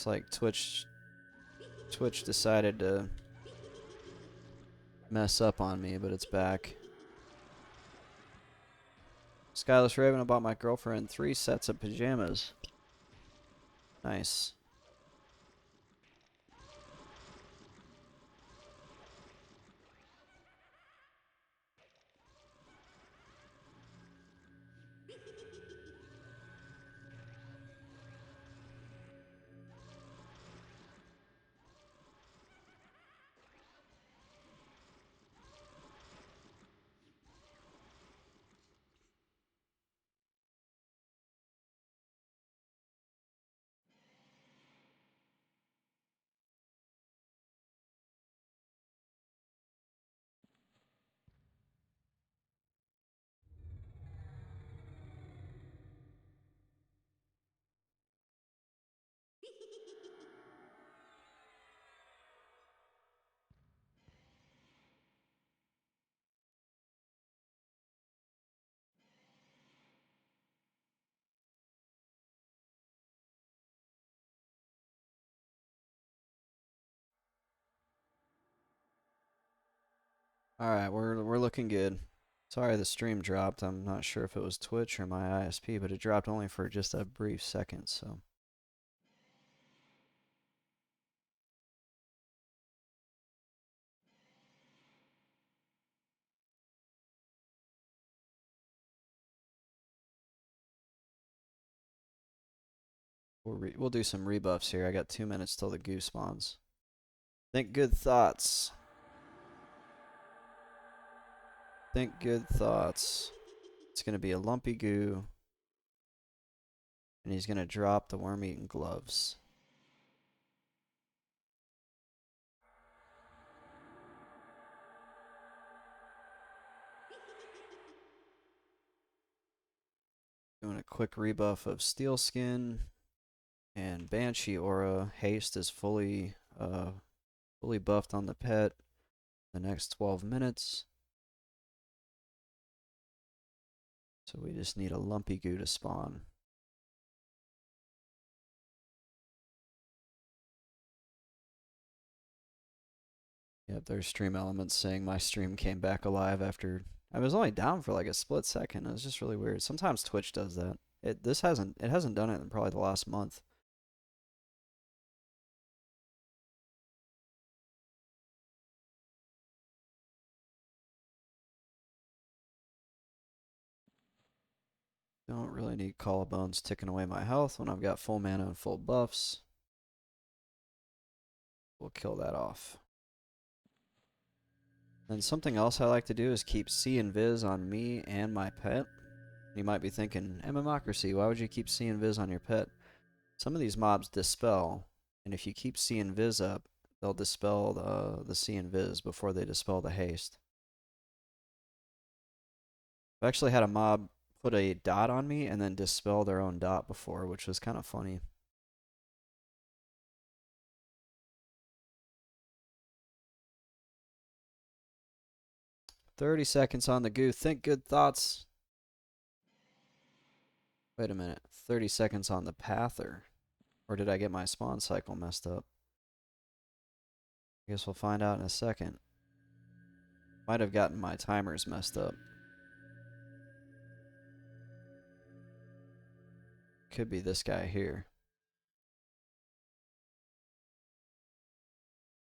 It's like Twitch decided to mess up on me, but it's back. Skyless Raven, I bought my girlfriend 3 sets of pajamas. Nice. Alright, we're looking good. Sorry the stream dropped. I'm not sure if it was Twitch or my ISP, but it dropped only for just a brief second, so. We'll do some rebuffs here. I got 2 minutes till the goo spawns. Think good thoughts. Think good thoughts. It's going to be a lumpy goo. And he's going to drop the worm-eaten gloves. Doing a quick rebuff of Steel Skin. And Banshee Aura. Haste is fully buffed on the pet. The next 12 minutes. So we just need a lumpy goo to spawn. Yep, there's stream elements saying my stream came back alive after I was only down for like a split second. It was just really weird. Sometimes Twitch does that. It hasn't done it in probably the last month. Don't really need Collarbones ticking away my health when I've got full mana and full buffs. We'll kill that off. And something else I like to do is keep C and Viz on me and my pet. You might be thinking, MMocracy, why would you keep C and Viz on your pet? Some of these mobs dispel, and if you keep C and Viz up, they'll dispel the C and Viz before they dispel the haste. I've actually had a mob put a dot on me and then dispel their own dot before, which was kind of funny. "30 seconds on the goo. Think good thoughts." Wait a minute. 30 seconds on the pather. Or did I get my spawn cycle messed up? I guess we'll find out in a second. Might have gotten my timers messed up. Could be this guy here.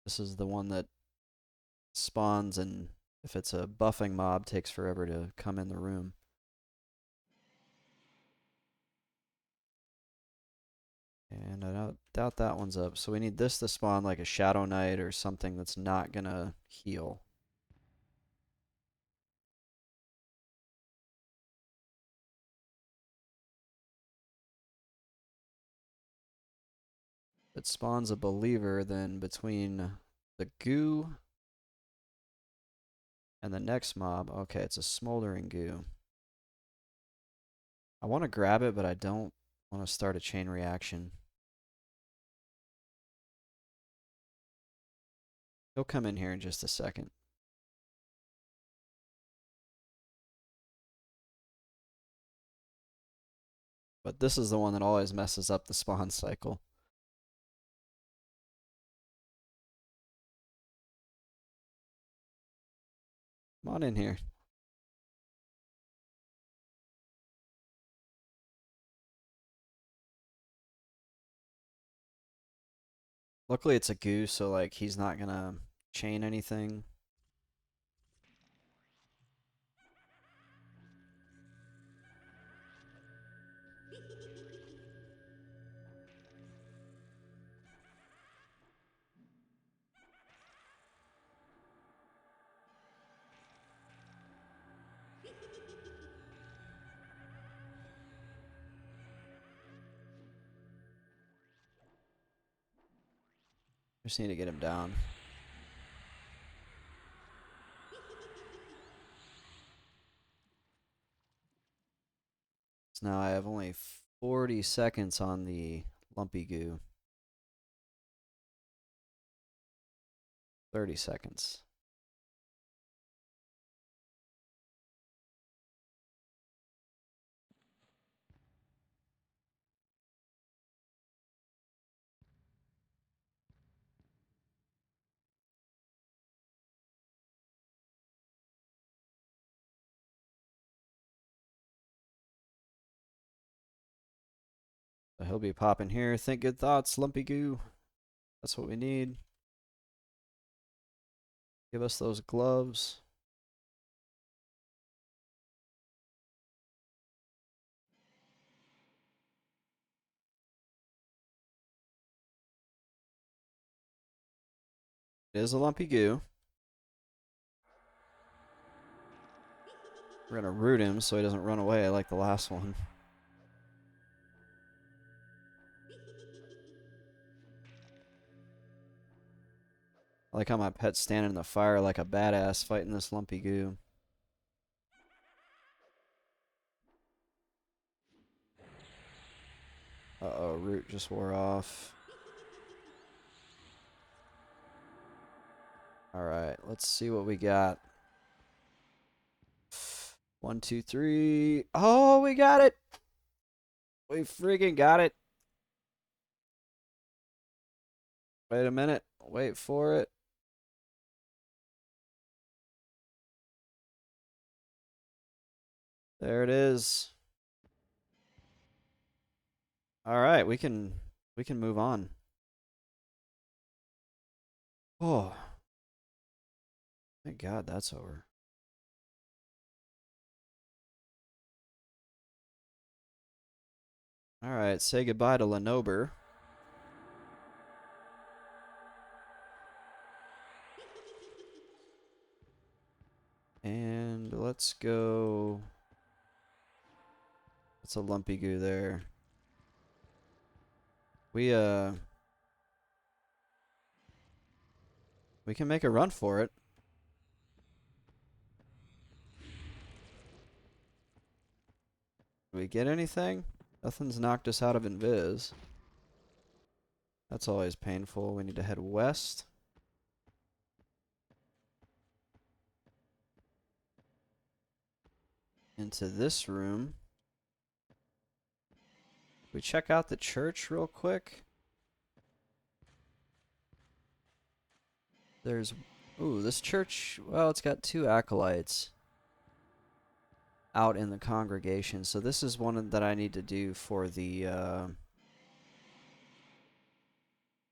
This is the one that spawns, and if it's a buffing mob, takes forever to come in the room. And I doubt that one's up. So we need this to spawn like a Shadow Knight or something that's not gonna heal. If it spawns a Believer, then between the goo and the next mob, okay, it's a Smoldering Goo. I want to grab it, but I don't want to start a chain reaction. He'll come in here in just a second. But this is the one that always messes up the spawn cycle. Come on in here. Luckily it's a goose, so like he's not gonna chain anything. Just need to get him down. So now I have only 40 seconds on the lumpy goo. 30 seconds. So he'll be popping here. Think good thoughts, lumpy goo. That's what we need. Give us those gloves. It is a lumpy goo. We're gonna root him so he doesn't run away like the last one. I like how my pet's standing in the fire like a badass fighting this lumpy goo. Uh-oh, root just wore off. Alright, let's see what we got. 1, 2, 3. Oh, we got it! We freaking got it. Wait a minute. Wait for it. There it is. Alright, we can move on. Oh. Thank God that's over. Alright, say goodbye to Lenober. And let's go. That's a lumpy goo there. We can make a run for it. Did we get anything? Nothing's knocked us out of invis. That's always painful. We need to head west. Into this room. We check out the church real quick. There's... Ooh, this church... Well, it's got 2 acolytes out in the congregation. So this is one that I need to do for the... Let's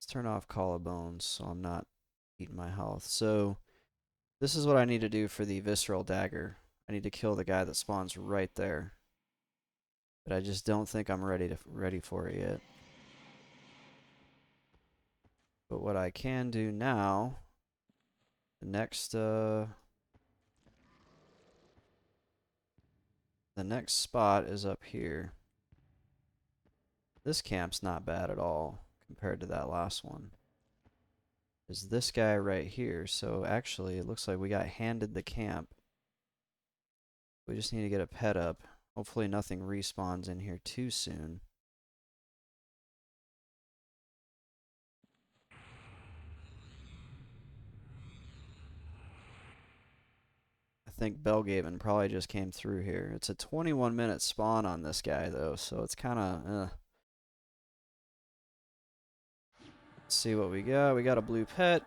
turn off collarbones so I'm not eating my health. So this is what I need to do for the visceral dagger. I need to kill the guy that spawns right there. But I just don't think I'm ready for it yet. But what I can do now, the next spot is up here. This camp's not bad at all compared to that last one. Is this guy right here. So actually it looks like we got handed the camp. We just need to get a pet up. Hopefully nothing respawns in here too soon. I think Belgaven probably just came through here. It's a 21-minute spawn on this guy though, so it's kind of Let's see what we got. We got a blue pet.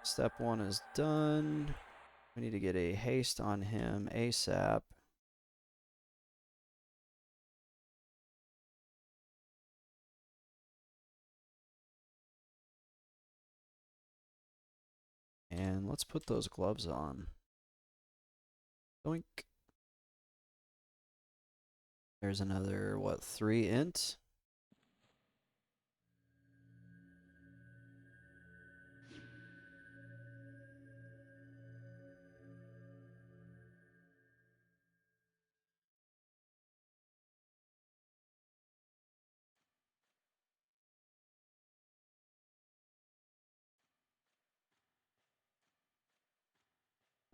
Step 1 is done. We need to get a haste on him ASAP. And let's put those gloves on. Doink. There's another, what, 3 int?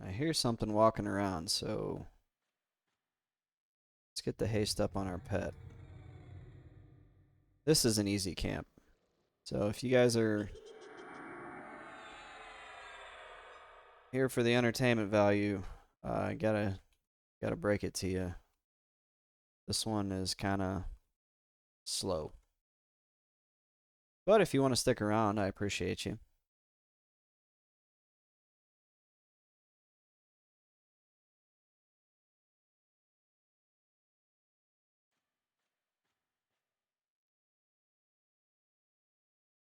I hear something walking around, so let's get the haste up on our pet. This is an easy camp. So if you guys are here for the entertainment value, I gotta break it to you. This one is kind of slow. But if you want to stick around, I appreciate you.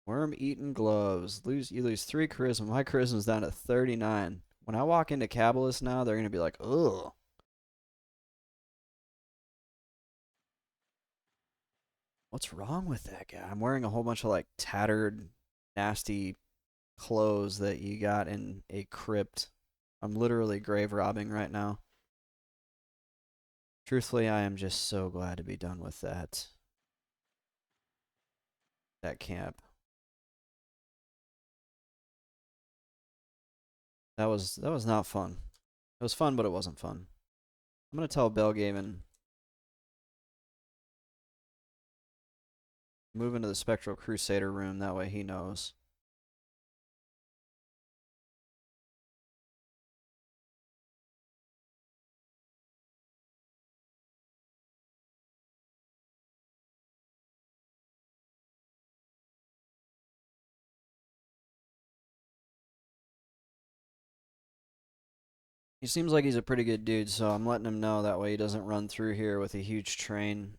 Worm-eaten gloves. You lose 3 charisma. My charisma's down to 39. When I walk into Cabalist now, they're gonna be like, ugh. What's wrong with that guy? I'm wearing a whole bunch of like tattered, nasty clothes that you got in a crypt. I'm literally grave robbing right now. Truthfully, I am just so glad to be done with that camp. That was not fun. It was fun, but it wasn't fun. I'm gonna tell Belgaven move into the Spectral Crusader room. That way he knows. He seems like he's a pretty good dude, so I'm letting him know that way he doesn't run through here with a huge train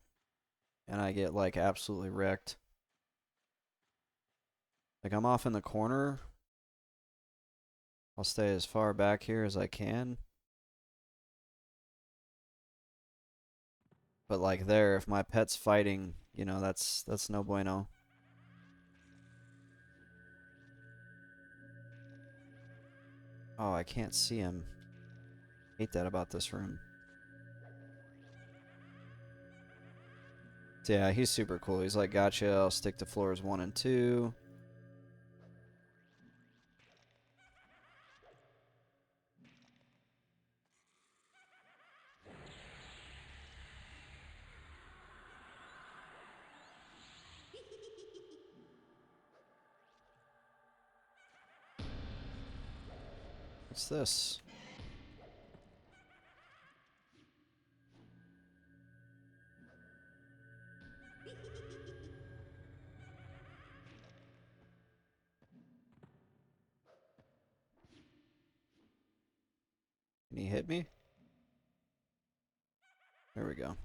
and I get like absolutely wrecked. Like I'm off in the corner. I'll stay as far back here as I can. But like there, if my pet's fighting, you know, that's no bueno. Oh, I can't see him. Hate that about this room. So yeah, he's super cool. He's like, gotcha, I'll stick to floors 1 and 2. What's this? Can he hit me? There we go.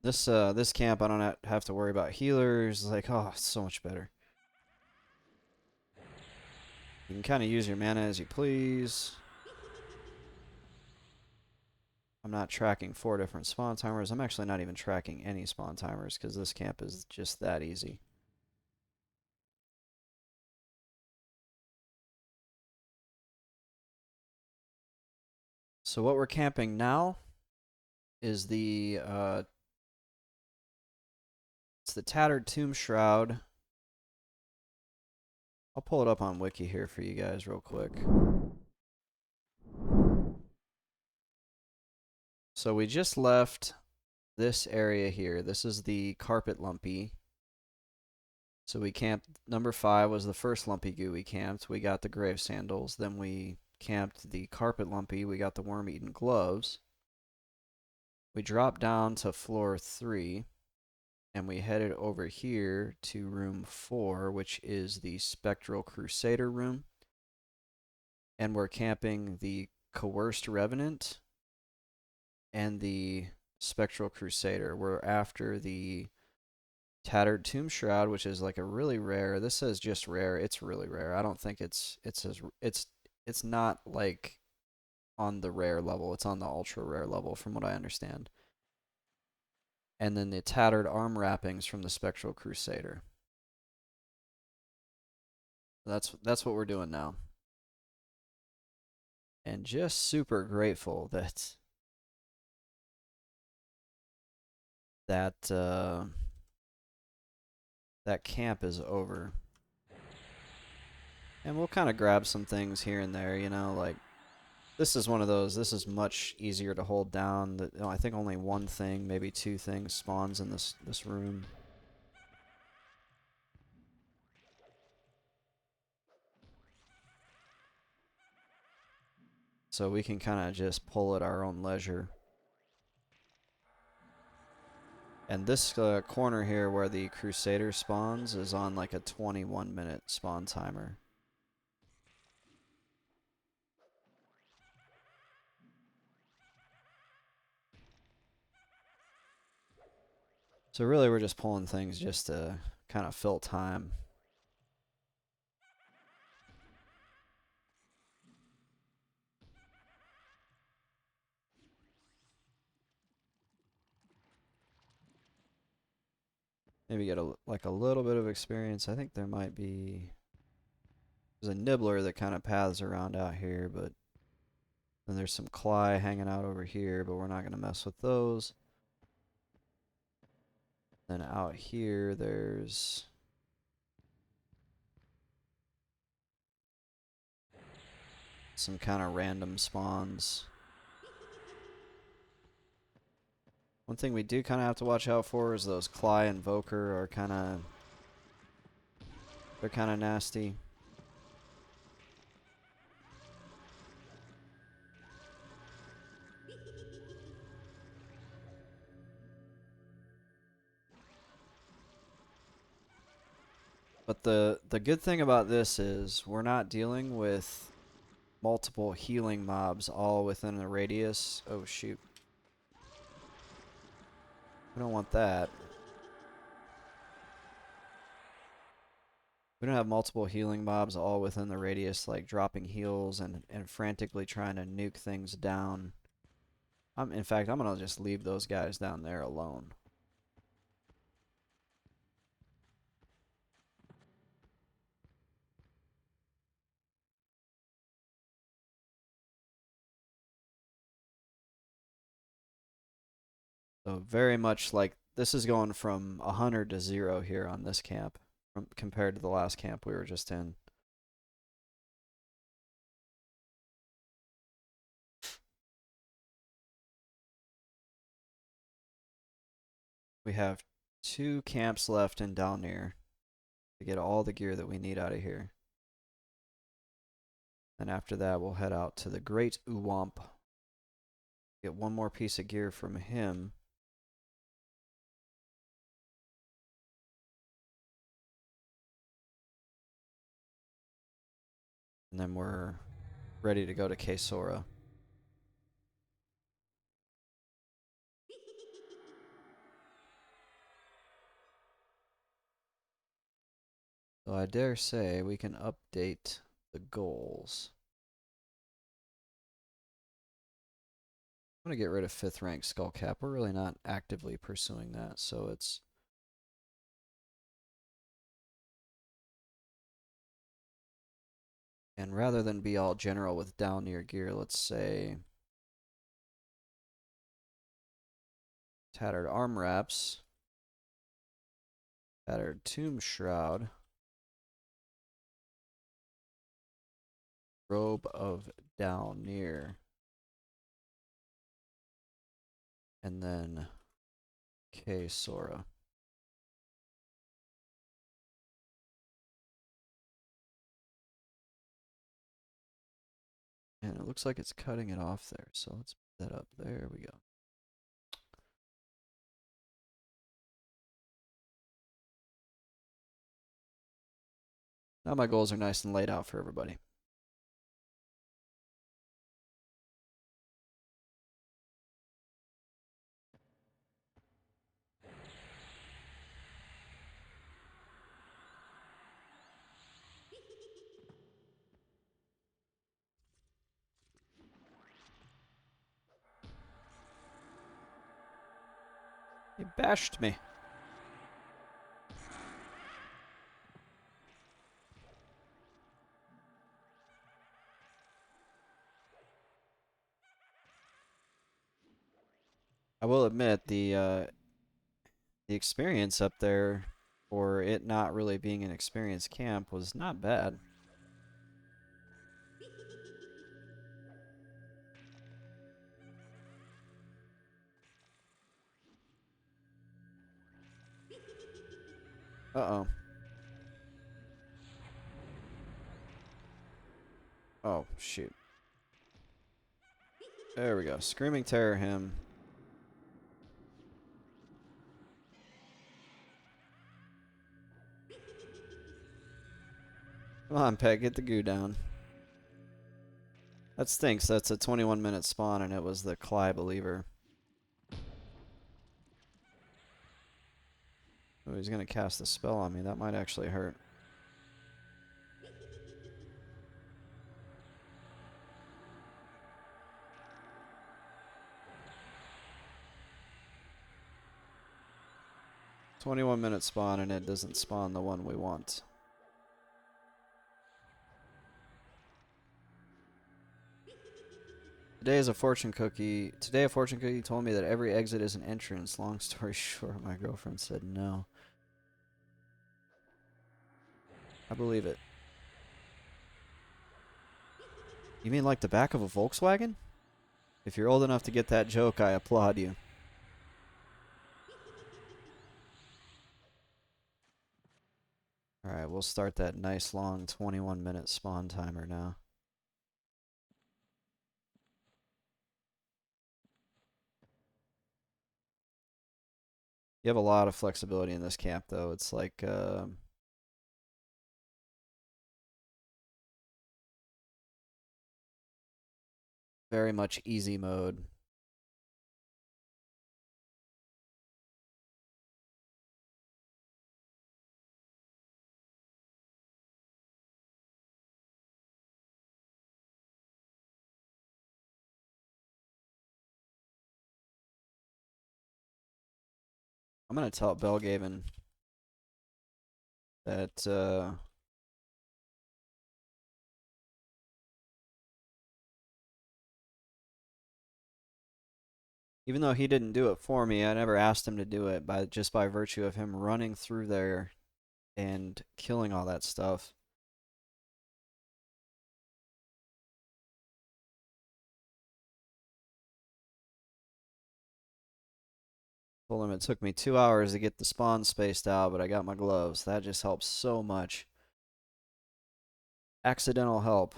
This camp, I don't have to worry about healers. Like, oh, it's so much better. You can kind of use your mana as you please. I'm not tracking 4 different spawn timers. I'm actually not even tracking any spawn timers because this camp is just that easy. So what we're camping now is it's the Tattered Tomb Shroud. I'll pull it up on Wiki here for you guys real quick. So we just left this area here. This is the Carpet Lumpy. So we camped, number 5 was the first Lumpy Goo we camped. We got the Grave Sandals. Then we camped the Carpet Lumpy. We got the Worm-Eaten Gloves. we dropped down to floor 3 and we headed over here to room 4, which is the Spectral Crusader room. And we're camping the Coerced Revenant and the Spectral Crusader. We're after the Tattered Tomb Shroud, which is like a really rare. This says just rare. It's really rare. I don't think it's not like on the rare level. It's on the ultra rare level from what I understand. And then the Tattered Arm Wrappings from the Spectral Crusader. That's what we're doing now. And just super grateful that that that camp is over. And we'll kind of grab some things here and there, you know, like this is one of those. This is much easier to hold down. That, you know, I think only one thing, maybe two things spawns in this room. So we can kind of just pull at our own leisure. And this corner here where the Crusader spawns is on like a 21-minute spawn timer. So really we're just pulling things just to kind of fill time. Maybe get like a little bit of experience. I think there might be... There's a nibbler that kind of paths around out here, but then there's some Cly hanging out over here, but we're not going to mess with those. Then out here, there's some kind of random spawns. One thing we do kind of have to watch out for is those Cly and Voker are kind of... They're kind of nasty. But the good thing about this is we're not dealing with multiple healing mobs all within a radius. Oh shoot. We don't want that. We don't have multiple healing mobs all within the radius, like dropping heals and frantically trying to nuke things down. In fact, I'm going to just leave those guys down there alone. So very much like this is going from 100 to 0 here on this camp compared to the last camp we were just in. We have 2 camps left in Dalnir to get all the gear that we need out of here. And after that, we'll head out to the Great Uwamp. Get one more piece of gear from him. And then we're ready to go to Kesora. So I dare say we can update the goals. I'm going to get rid of 5th rank Skullcap. We're really not actively pursuing that, so it's... And rather than be all general with Dalnir gear, let's say... Tattered Arm Wraps. Tattered Tomb Shroud. Robe of Dalnir. And then Kesora. And it looks like it's cutting it off there, so let's put that up. There we go. Now my goals are nice and laid out for everybody. He bashed me. I will admit the experience up there, for it not really being an experienced camp, was not bad. Uh-oh. Oh, shoot. There we go. Screaming Terror him. Come on, Peg, get the goo down. That stinks. That's a 21-minute spawn, and it was the Cly Believer. Oh, he's going to cast a spell on me. That might actually hurt. "21-minute spawn, and it doesn't spawn the one we want." Today a fortune cookie told me that every exit is an entrance. Long story short, my girlfriend said no. I believe it. You mean like the back of a Volkswagen? If you're old enough to get that joke, I applaud you. Alright, we'll start that nice long 21-minute spawn timer now. You have a lot of flexibility in this camp, though. It's like, very much easy mode. I'm gonna tell Belgaven that, even though he didn't do it for me, I never asked him to do it, just by virtue of him running through there and killing all that stuff. Told him it took me 2 hours to get the spawn spaced out, but I got my gloves. That just helps so much. Accidental help.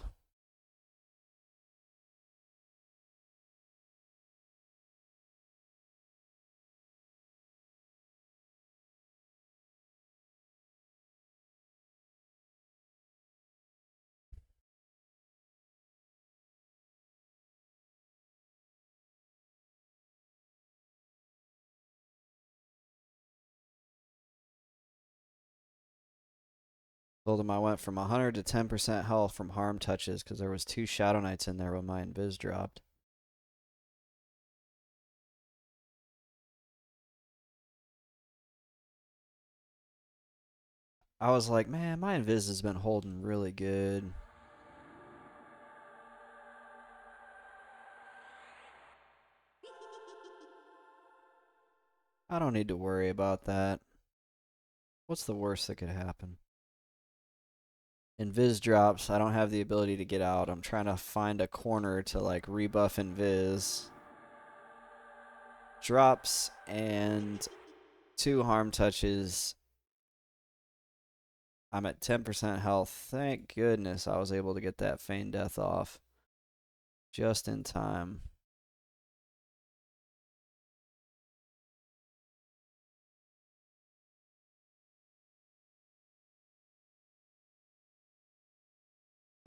Told him I went from 100 to 10% health from harm touches because there was 2 Shadow Knights in there when my invis dropped. I was like, man, my invis has been holding really good. I don't need to worry about that. What's the worst that could happen? Invis drops. I don't have the ability to get out. I'm trying to find a corner to like rebuff Invis. Drops and 2 harm touches. I'm at 10% health. Thank goodness I was able to get that feigned death off just in time.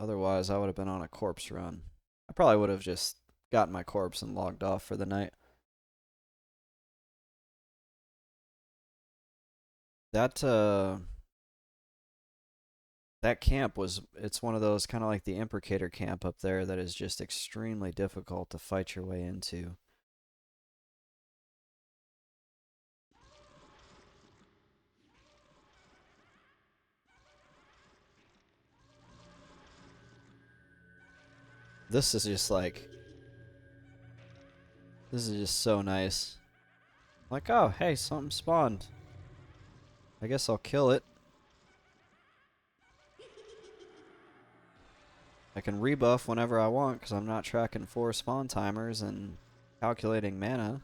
Otherwise, I would have been on a corpse run. I probably would have just gotten my corpse and logged off for the night. That that camp it's one of those kind of like the Imprecator camp up there that is just extremely difficult to fight your way into. This is just like, this is just so nice. Like, oh, hey, something spawned. I guess I'll kill it. I can rebuff whenever I want because I'm not tracking 4 spawn timers and calculating mana.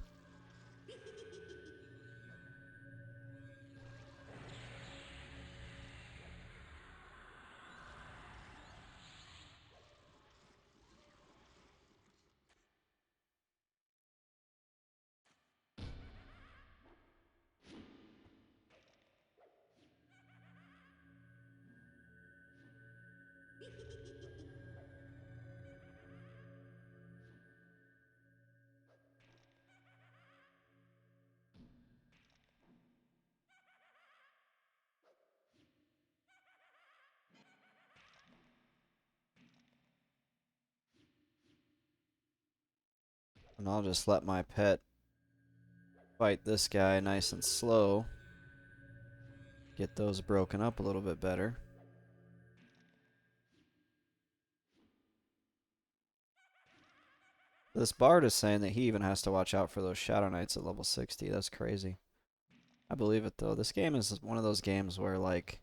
And I'll just let my pet fight this guy nice and slow. Get those broken up a little bit better. This bard is saying that he even has to watch out for those Shadow Knights at level 60. That's crazy. I believe it though. This game is one of those games where like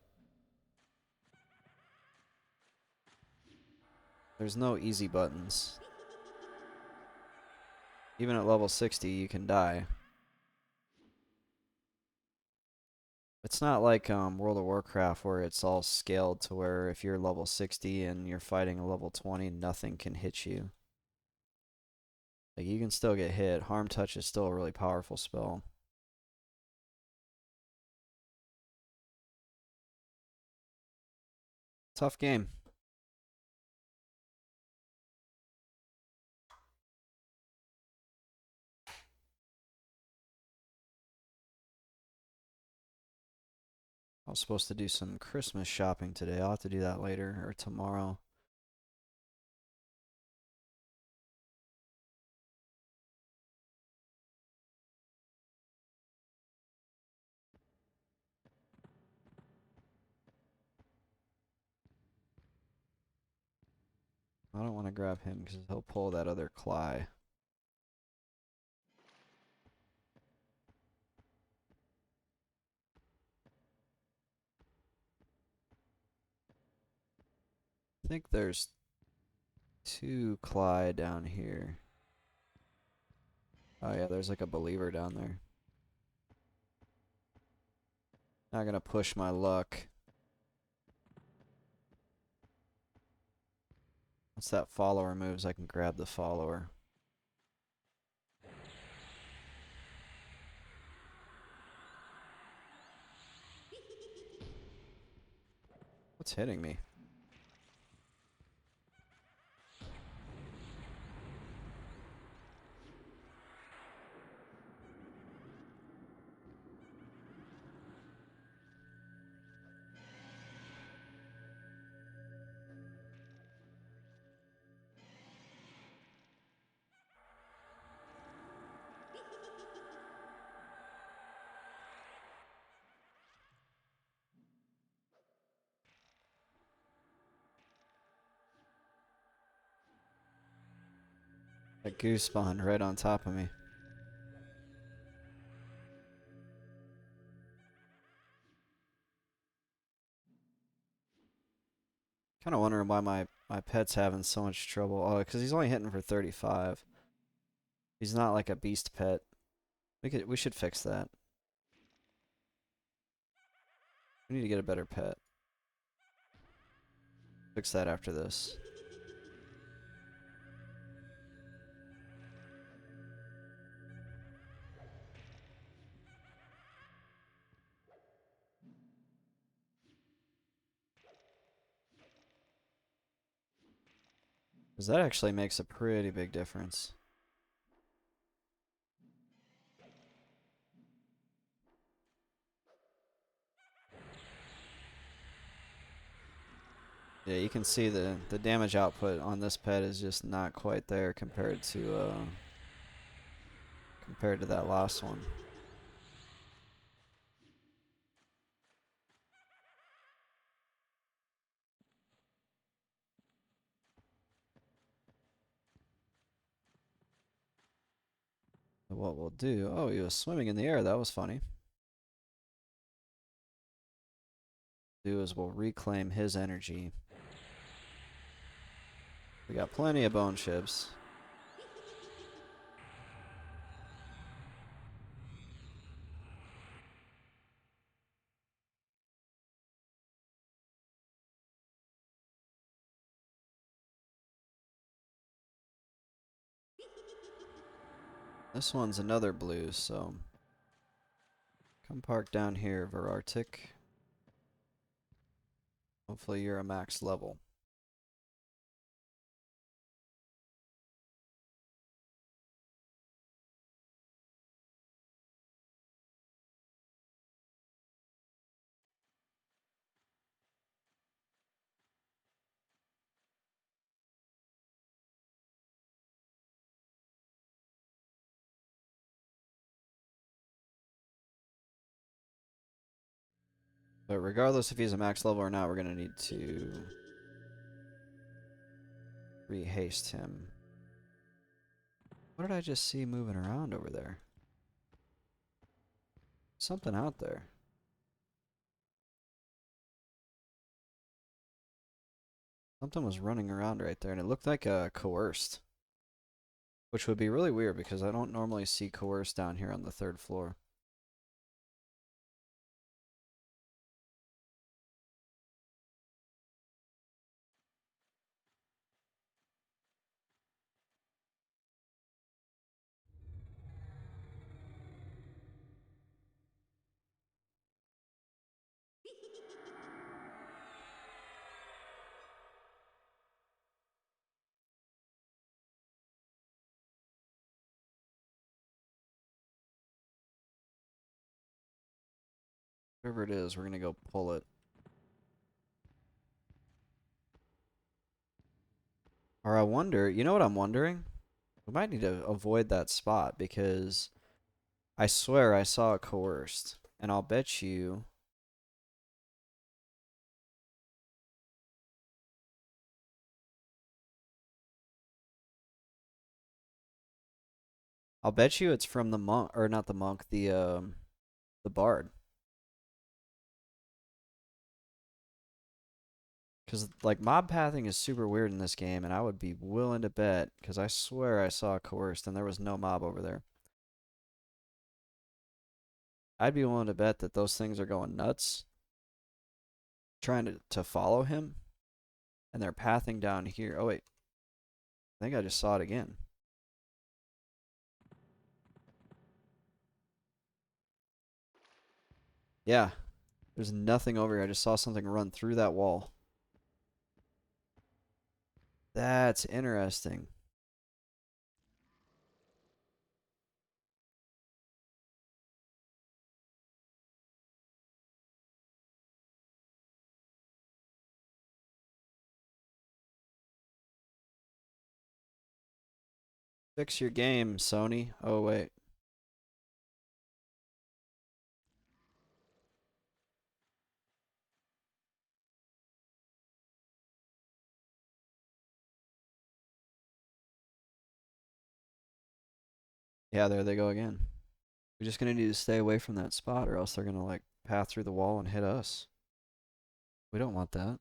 there's no easy buttons. Even at level 60 you can die. It's not like World of Warcraft where it's all scaled to where if you're level 60 and you're fighting a level 20, nothing can hit you. Like you can still get hit. Harm Touch is still a really powerful spell. Tough game. I was supposed to do some Christmas shopping today. I'll have to do that later or tomorrow. I don't want to grab him because he'll pull that other Cly. I think there's 2 Cly down here. Oh yeah, there's like a Believer down there. Not gonna push my luck. Once that follower moves, I can grab the follower. What's hitting me? That goose spawned right on top of me. Kind of wondering why my pet's having so much trouble. Oh, because he's only hitting for 35. He's not like a beast pet. We should fix that. We need to get a better pet. Fix that after this. Because that actually makes a pretty big difference. Yeah, you can see the damage output on this pet is just not quite there compared to that last one. So what we'll do, oh, he was swimming in the air, that was funny. Do is we'll reclaim his energy. We got plenty of bone chips. This one's another blue, so come park down here, Verartic. Hopefully you're a max level. But regardless if he's a max level or not, we're going to need to rehaste him. What did I just see moving around over there? Something out there. Something was running around right there, and it looked like a coerced. Which would be really weird because I don't normally see coerced down here on the 3rd floor. Whatever it is, we're going to go pull it. Or I wonder, you know what I'm wondering? We might need to avoid that spot because I swear I saw it coerced. And I'll bet you... I'll bet you it's from the monk, or not the monk, the bard. Because, like, mob pathing is super weird in this game, and I would be willing to bet, because I swear I saw coerced and there was no mob over there. I'd be willing to bet that those things are going nuts, trying to follow him, and they're pathing down here. Oh, wait. I think I just saw it again. Yeah. There's nothing over here. I just saw something run through that wall. That's interesting. Fix your game, Sony. Oh, wait. Yeah, there they go again. We're just going to need to stay away from that spot or else they're going to, like, path through the wall and hit us. We don't want that.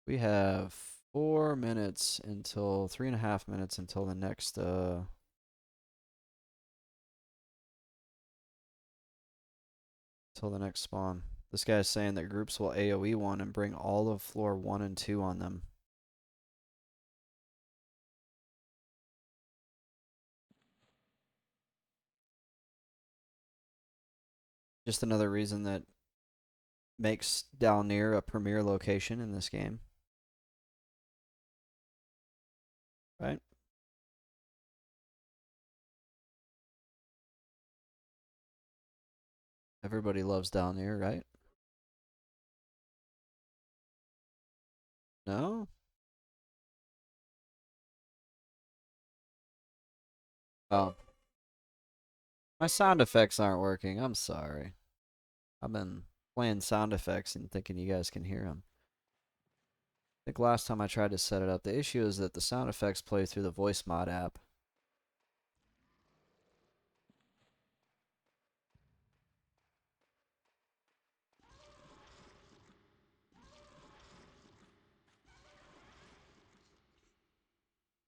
We have 4 minutes until 3.5 minutes until the next spawn. This guy's saying that groups will AoE one and bring all of floor 1 and 2 on them. Just another reason that makes Dalnir a premier location in this game. right? Everybody loves Dalnir, right? No? Oh, my sound effects aren't working. I'm sorry. I've been playing sound effects and thinking you guys can hear them. I think last time I tried to set it up, the issue is that the sound effects play through the voice mod app.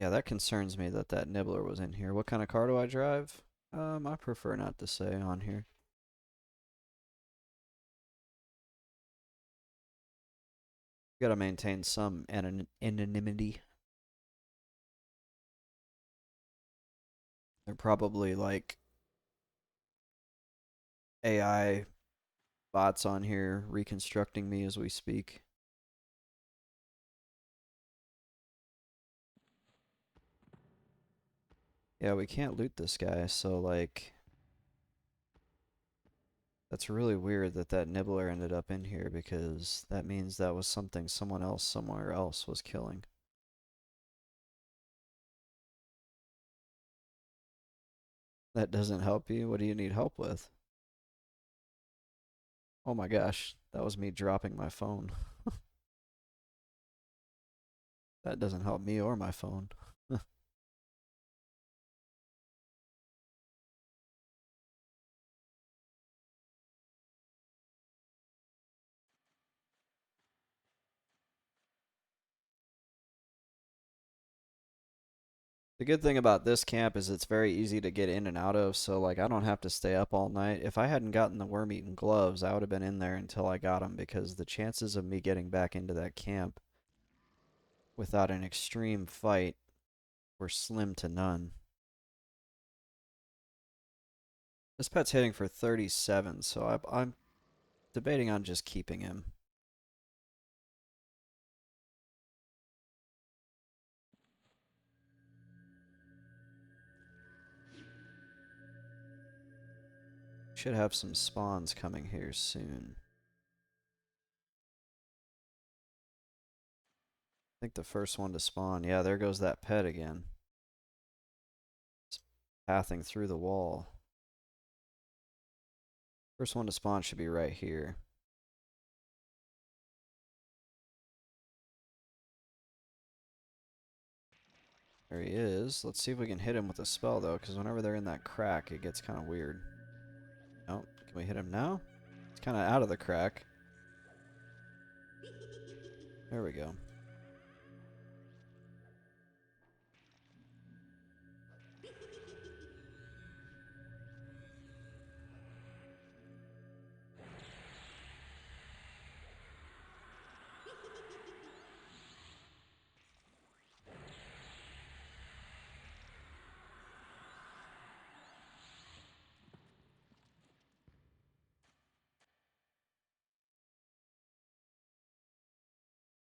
Yeah, that concerns me that that nibbler was in here. What kind of car do I drive? I prefer not to say on here. You gotta maintain some anonymity. They're probably like AI bots on here reconstructing me as we speak. Yeah, we can't loot this guy, so like that's really weird that that nibbler ended up in here because that means that was something someone else somewhere else was killing. That doesn't help you. What do you need help with? Oh my gosh, that was me dropping my phone. That doesn't help me or my phone. The good thing about this camp is it's very easy to get in and out of, so like I don't have to stay up all night. If I hadn't gotten the worm-eaten gloves, I would have been in there until I got them because the chances of me getting back into that camp without an extreme fight were slim to none. This pet's hitting for 37, so I'm debating on just keeping him. Should have some spawns coming here soon. I think the first one to spawn, yeah, there goes that pet again. It's pathing through the wall. First one to spawn should be right here. There he is. Let's see if we can hit him with a spell, though, because whenever they're in that crack, it gets kind of weird. Oh, can we hit him now? It's kind of out of the crack. There we go.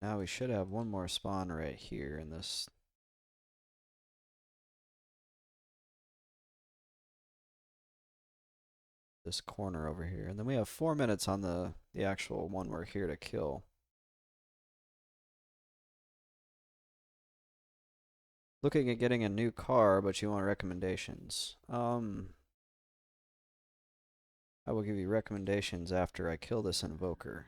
Now we should have one more spawn right here in this corner over here. And then we have 4 minutes on the actual one we're here to kill. Looking at getting a new car, but you want recommendations. I will give you recommendations after I kill this invoker.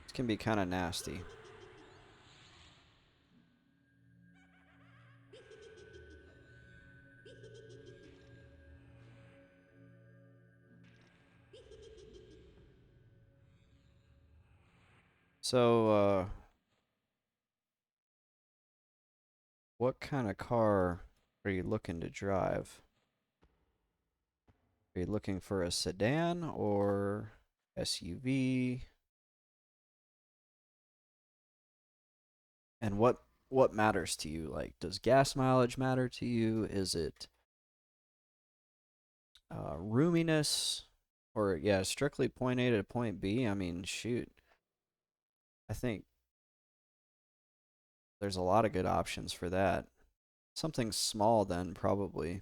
This can be kind of nasty. So, what kind of car are you looking to drive? Are you looking for a sedan or SUV? And what matters to you? Like, does gas mileage matter to you? Is it roominess? Or yeah, strictly point A to point B? I mean, shoot. I think there's a lot of good options for that. Something small then probably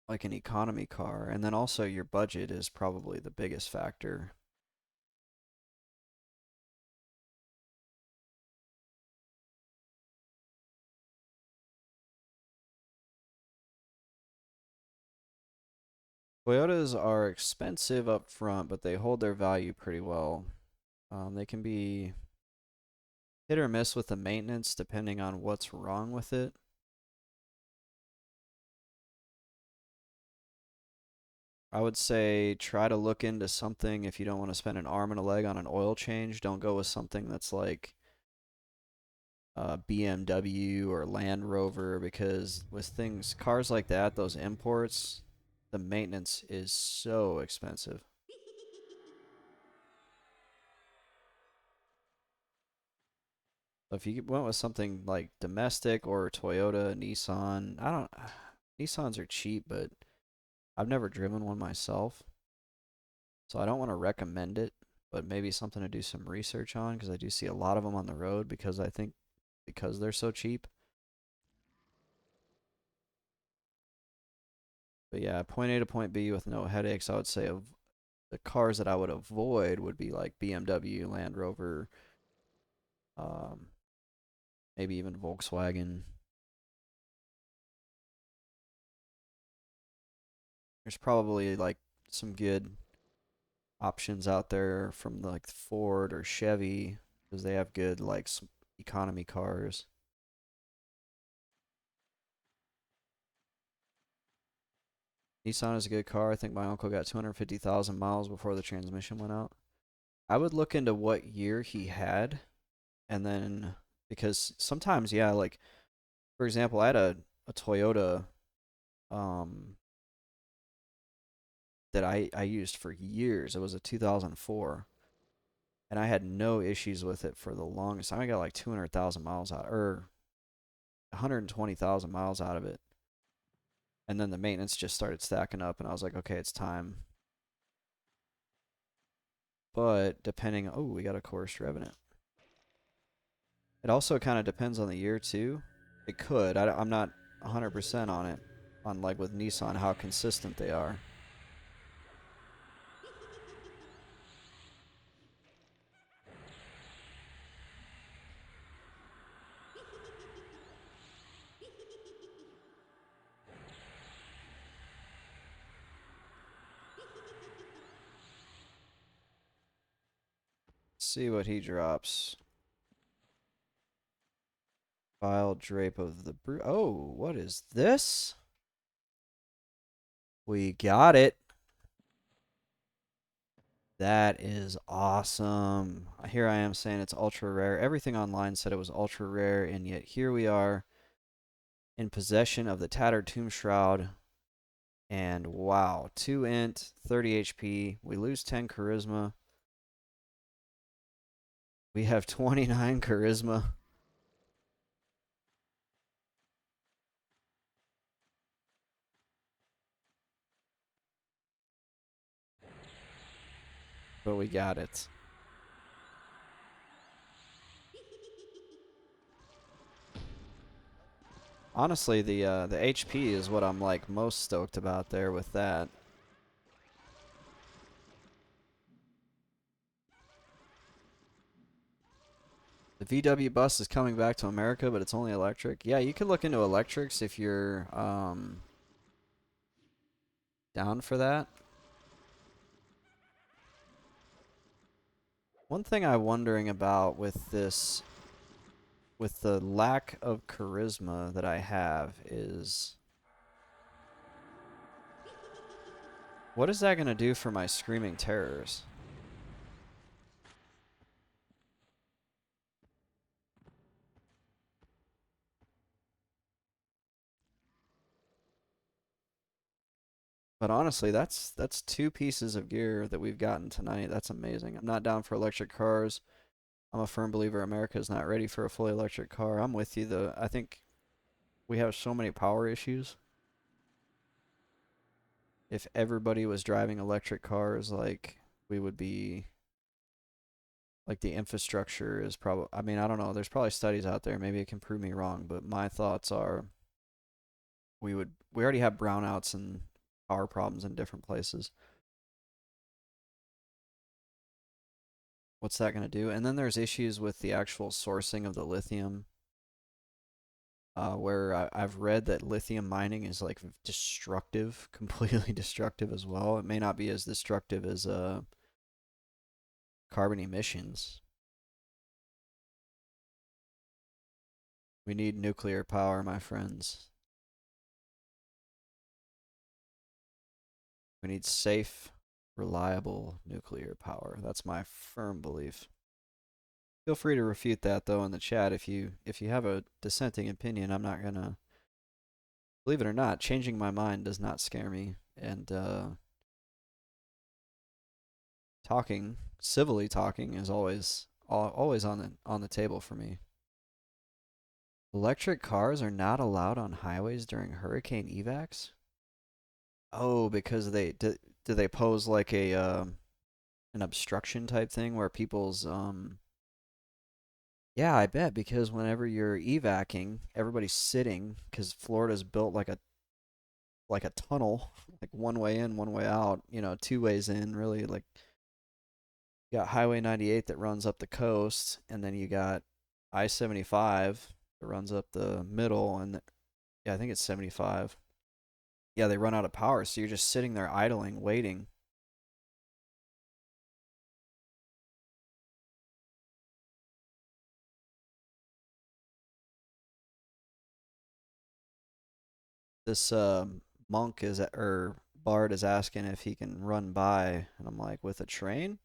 like an economy car, and then also your budget is probably the biggest factor. Toyotas are expensive up front, but they hold their value pretty well. They can be hit or miss with the maintenance depending on what's wrong with it. I would say try to look into something if you don't want to spend an arm and a leg on an oil change. Don't go with something that's like BMW or Land Rover because with cars like that, those imports, the maintenance is so expensive. So if you went with something like domestic or Toyota, Nissan, I don't, Nissans are cheap, but I've never driven one myself, so I don't want to recommend it, but maybe something to do some research on because I do see a lot of them on the road because I think because they're so cheap. But yeah, point A to point B with no headaches, I would say the cars that I would avoid would be like BMW, Land Rover, um, maybe even Volkswagen. There's probably like some good options out there from like Ford or Chevy because they have good like economy cars. Nissan is a good car. I think my uncle got 250,000 miles before the transmission went out. I would look into what year he had and then because sometimes yeah, like for example, I had a Toyota um that I used for years. It was a 2004 and I had no issues with it for the longest time. I got like 200,000 miles out or 120,000 miles out of it. And then the maintenance just started stacking up and I was like, okay, it's time. But depending, oh, we got a Chorus Revenant. It also kind of depends on the year too. It could. I'm not 100% on it. On like with Nissan, how consistent they are. Let's see what he drops. File drape of the brew. Oh, what is this? We got it. That is awesome. Here I am saying it's ultra rare. Everything online said it was ultra rare, and yet here we are in possession of the Tattered Tomb Shroud. And wow, 2 int, 30 HP. We lose 10 charisma. We have 29 charisma. But we got it. Honestly, the HP is what I'm like most stoked about there with that. The VW bus is coming back to America, but it's only electric. Yeah, you could look into electrics if you're down for that. One thing I'm wondering about with this, with the lack of charisma that I have, is what is that going to do for my Screaming Terrors? But honestly, that's two pieces of gear that we've gotten tonight. That's amazing. I'm not down for electric cars. I'm a firm believer America is not ready for a fully electric car. I'm with you though. I think we have so many power issues. If everybody was driving electric cars, like we would be like the infrastructure is probably, I mean, I don't know. There's probably studies out there. Maybe it can prove me wrong, but my thoughts are we already have brownouts and power problems in different places. What's that going to do? And then there's issues with the actual sourcing of the lithium, where I've read that lithium mining is like destructive, completely destructive as well. It may not be as destructive as carbon emissions. We need nuclear power, my friends. We need safe, reliable nuclear power. That's my firm belief. Feel free to refute that though in the chat if you have a dissenting opinion. I'm not gonna, believe it or not, changing my mind does not scare me, and talking, civilly talking, is always on the table for me. Electric cars are not allowed on highways during hurricane evacs. Oh, because do they pose like a an obstruction type thing where people's yeah, I bet, because whenever you're evacing, everybody's sitting because Florida's built like a tunnel, like one way in, one way out, two ways in, really. Like, you got Highway 98 that runs up the coast, and then you got I-75 that runs up the middle, and yeah, I think it's 75. Yeah, they run out of power, so you're just sitting there idling, waiting. This monk is or Bard is asking if he can run by, and I'm like, with a train?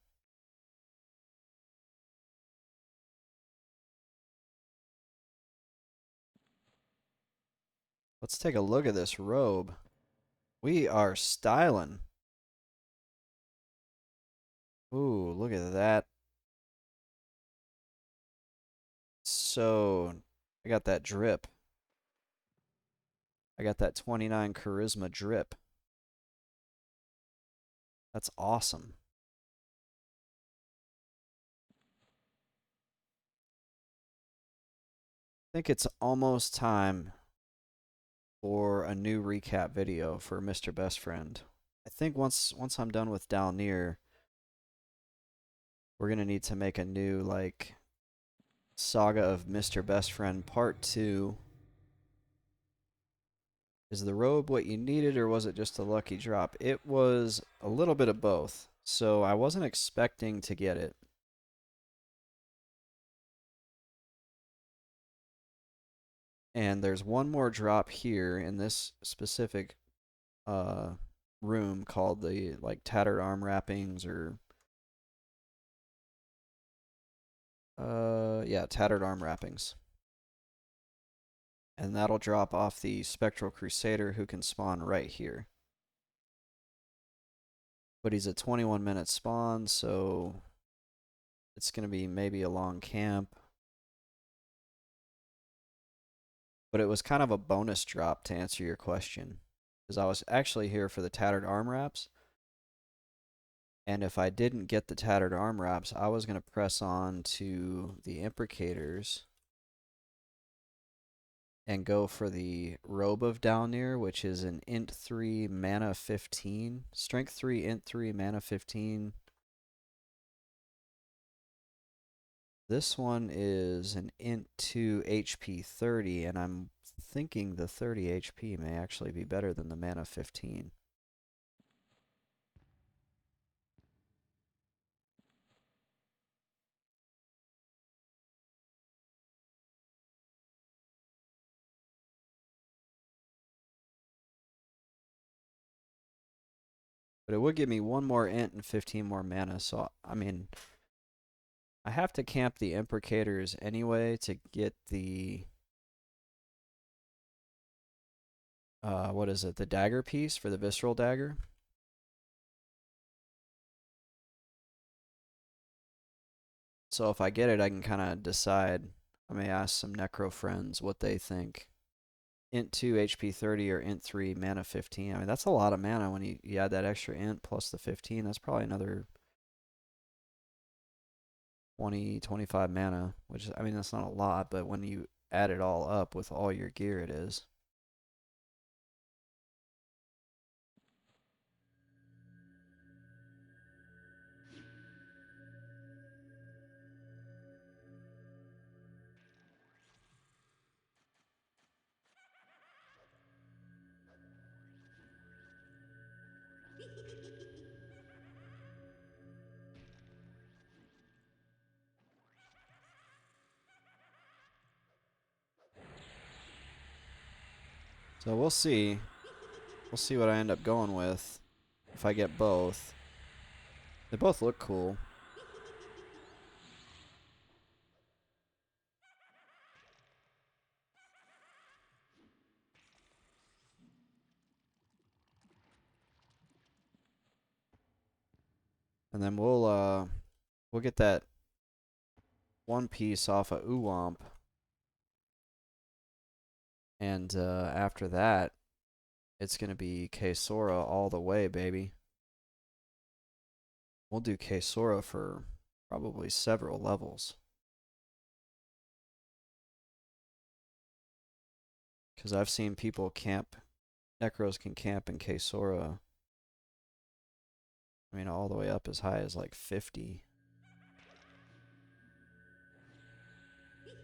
Let's take a look at this robe. We are styling. Ooh, look at that. So, I got that drip. I got that 29 charisma drip. That's awesome. I think it's almost time for a new recap video for Mr. Best Friend. I think once I'm done with Dalnir, we're gonna need to make a new like Saga of Mr. Best Friend Part 2. Is the robe what you needed, or was it just a lucky drop? It was a little bit of both. So I wasn't expecting to get it. And there's one more drop here in this specific uh room called the like tattered arm wrappings, or yeah, tattered arm wrappings. And that'll drop off the Spectral Crusader, who can spawn right here. But he's a 21-minute spawn, so it's going to be maybe a long camp. But it was kind of a bonus drop to answer your question, because I was actually here for the tattered arm wraps. And if I didn't get the tattered arm wraps, I was going to press on to the imprecators and go for the Robe of Dalnir, which is an int 3 mana 15, strength 3 int 3 mana 15. This one is an int 2 HP 30, and I'm thinking the 30 HP may actually be better than the mana 15. But it would give me one more int and 15 more mana, so I mean, I have to camp the imprecators anyway to get the what is it, the dagger piece for the visceral dagger. So if I get it, I can kind of decide. I may ask some Necro friends what they think. Int 2 HP 30 or Int 3 mana 15. I mean, that's a lot of mana when you add that extra int plus the 15. That's probably another 20, 25 mana, which, I mean, that's not a lot, but when you add it all up with all your gear, it is. So we'll see. We'll see what I end up going with if I get both. They both look cool. And then we'll get that one piece off of Uwamp. And after that, it's going to be K-Sora all the way, baby. We'll do K-Sora for probably several levels. Because I've seen people camp, Necros can camp in K-Sora, I mean, all the way up as high as like 50.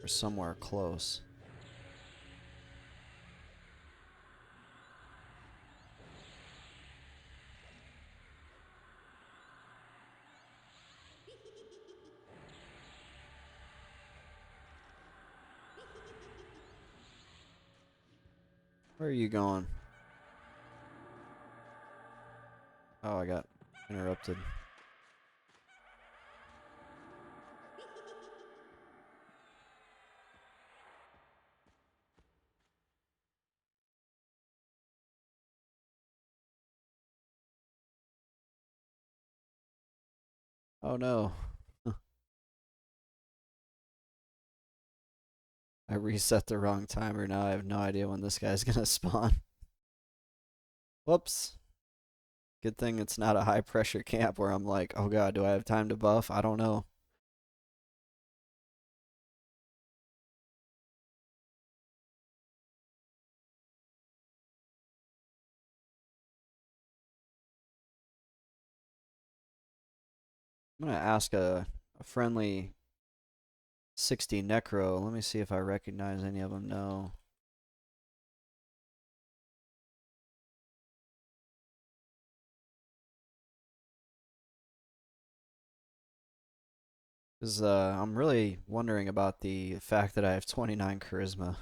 Or somewhere close. Where are you going? Oh, I got interrupted. Oh no. I reset the wrong timer. Now I have no idea when this guy's gonna spawn. Whoops. Good thing it's not a high pressure camp where I'm like, oh god, do I have time to buff? I don't know. I'm gonna ask a friendly 60 Necro. Let me see if I recognize any of them. No. Because I'm really wondering about the fact that I have 29 charisma.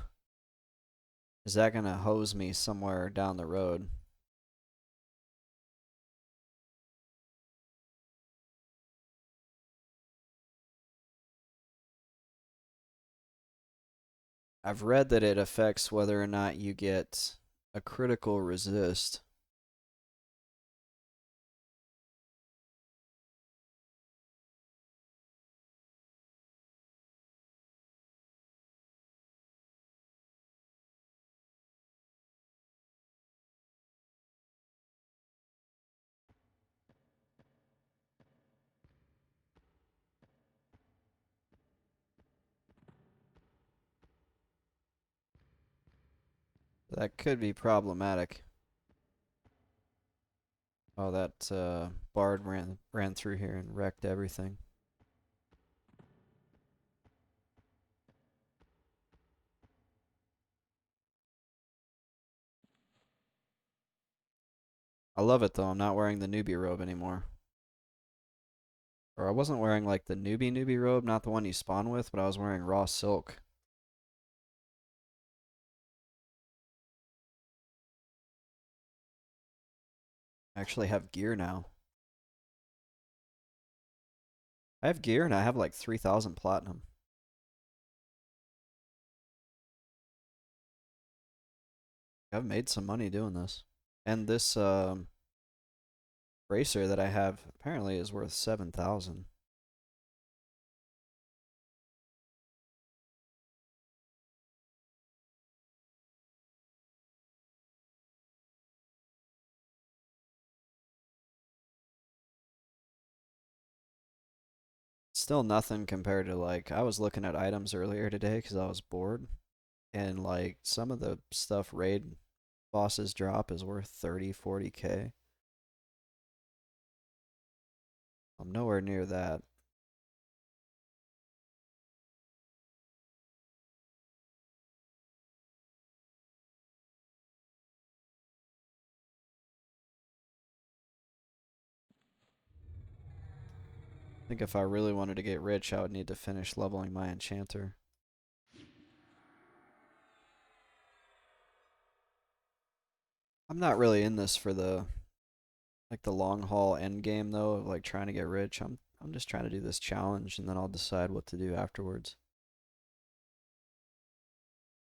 Is that gonna hose me somewhere down the road? I've read that it affects whether or not you get a critical resist. That could be problematic. Oh, that Bard ran through here and wrecked everything. I love it though. I'm not wearing the newbie robe anymore. Or I wasn't wearing like the newbie robe, not the one you spawn with, but I was wearing raw silk. I actually have gear now. I have gear and I have like 3,000 platinum. I've made some money doing this. And this bracer that I have apparently is worth 7,000. Still nothing compared to like I was looking at items earlier today because I was bored, and like some of the stuff raid bosses drop is worth 30, 40K. I'm nowhere near that. I think if I really wanted to get rich, I would need to finish leveling my enchanter. I'm not really in this for the like the long haul end game though, of like trying to get rich. I'm just trying to do this challenge and then I'll decide what to do afterwards.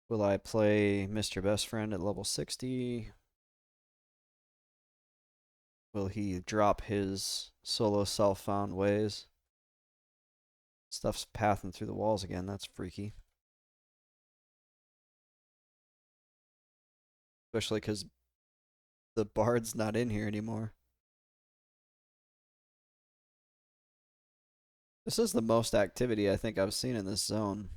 Will I play Mr. Best Friend at level 60? Will he drop his solo self-found ways? Stuff's pathing through the walls again. That's freaky. Especially because the bard's not in here anymore. This is the most activity I think I've seen in this zone.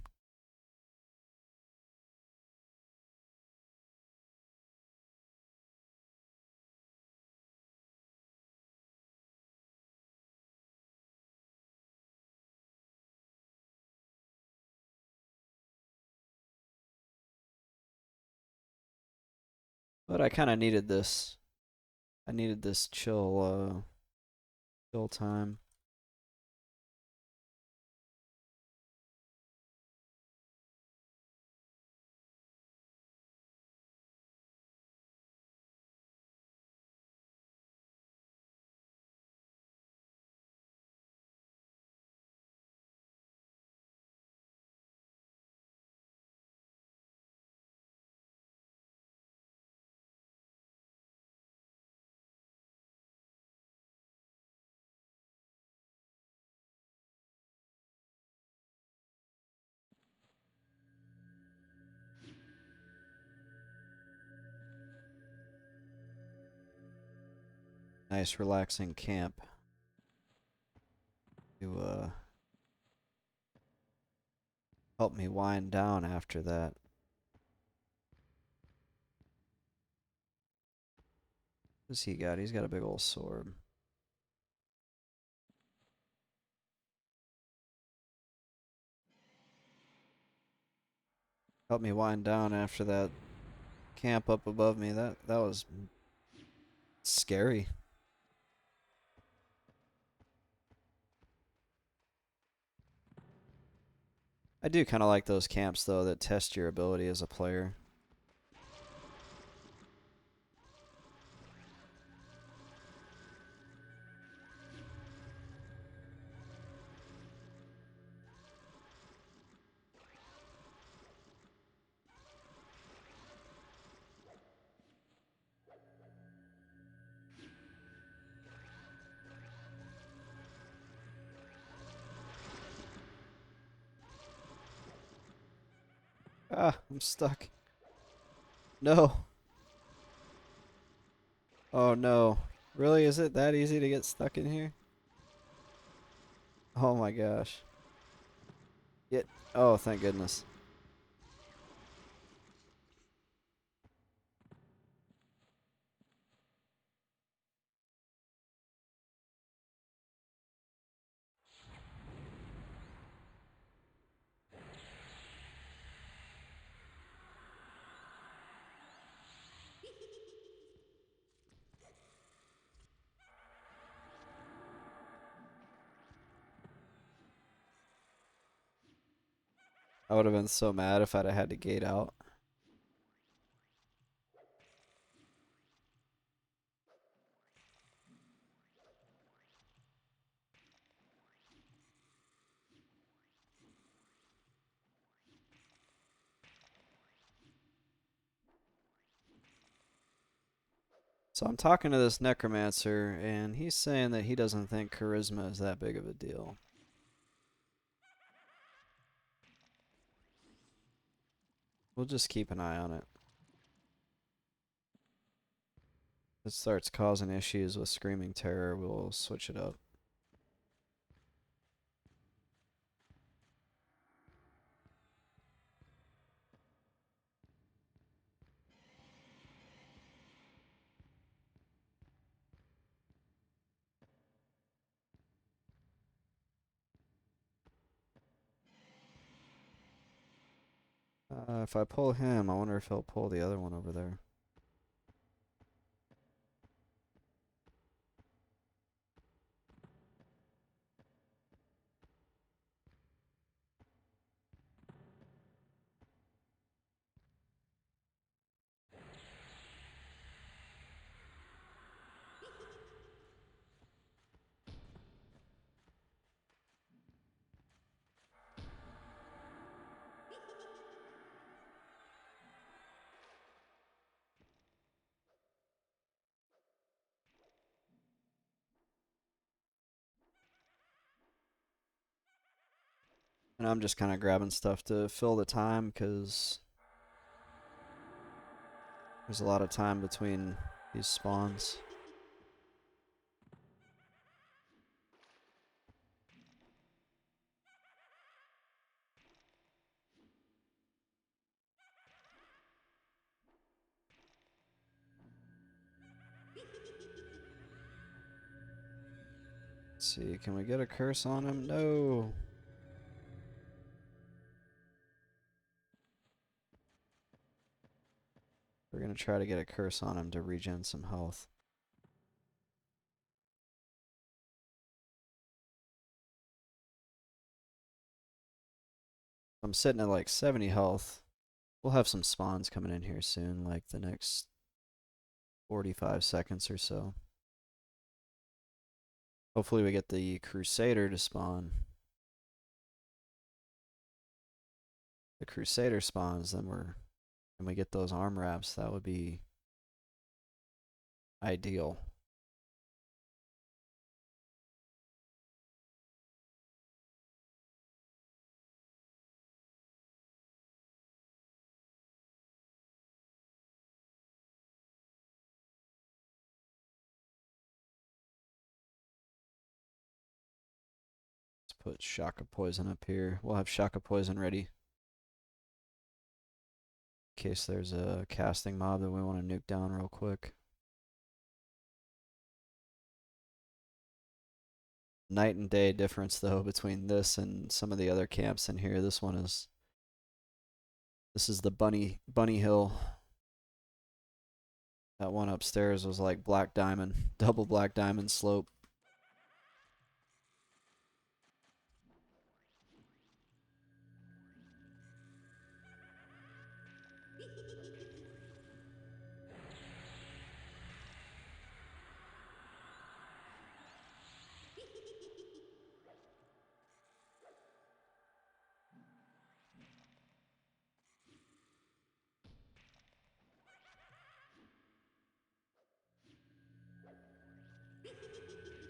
But I kind of needed this. I needed this chill time. Nice relaxing camp to help me wind down after that. What's he got? He's got a big old sword. Help me wind down after that camp up above me. That was scary. I do kind of like those camps though that test your ability as a player. Ah, I'm stuck. No. Oh no. Really? Is it that easy to get stuck in here? Oh my gosh. It. Oh, thank goodness. I would have been so mad if I'd have had to gate out. So I'm talking to this necromancer, and he's saying that he doesn't think charisma is that big of a deal. We'll just keep an eye on it. If it starts causing issues with Screaming Terror, we'll switch it up. If I pull him, I wonder if he'll pull the other one over there. And I'm just kind of grabbing stuff to fill the time because there's a lot of time between these spawns. Let's see, can we get a curse on him? No. We're gonna try to get a curse on him to regen some health. I'm sitting at like 70 health. We'll have some spawns coming in here soon, like the next 45 seconds or so. Hopefully we get the Crusader to spawn. The Crusader spawns, then and we get those arm wraps, that would be ideal. Let's put Shock of Poison up here. We'll have Shock of Poison ready in case there's a casting mob that we want to nuke down real quick. Night and day difference though between this and some of the other camps in here. This is the bunny hill. That one upstairs was like black diamond, double black diamond slope.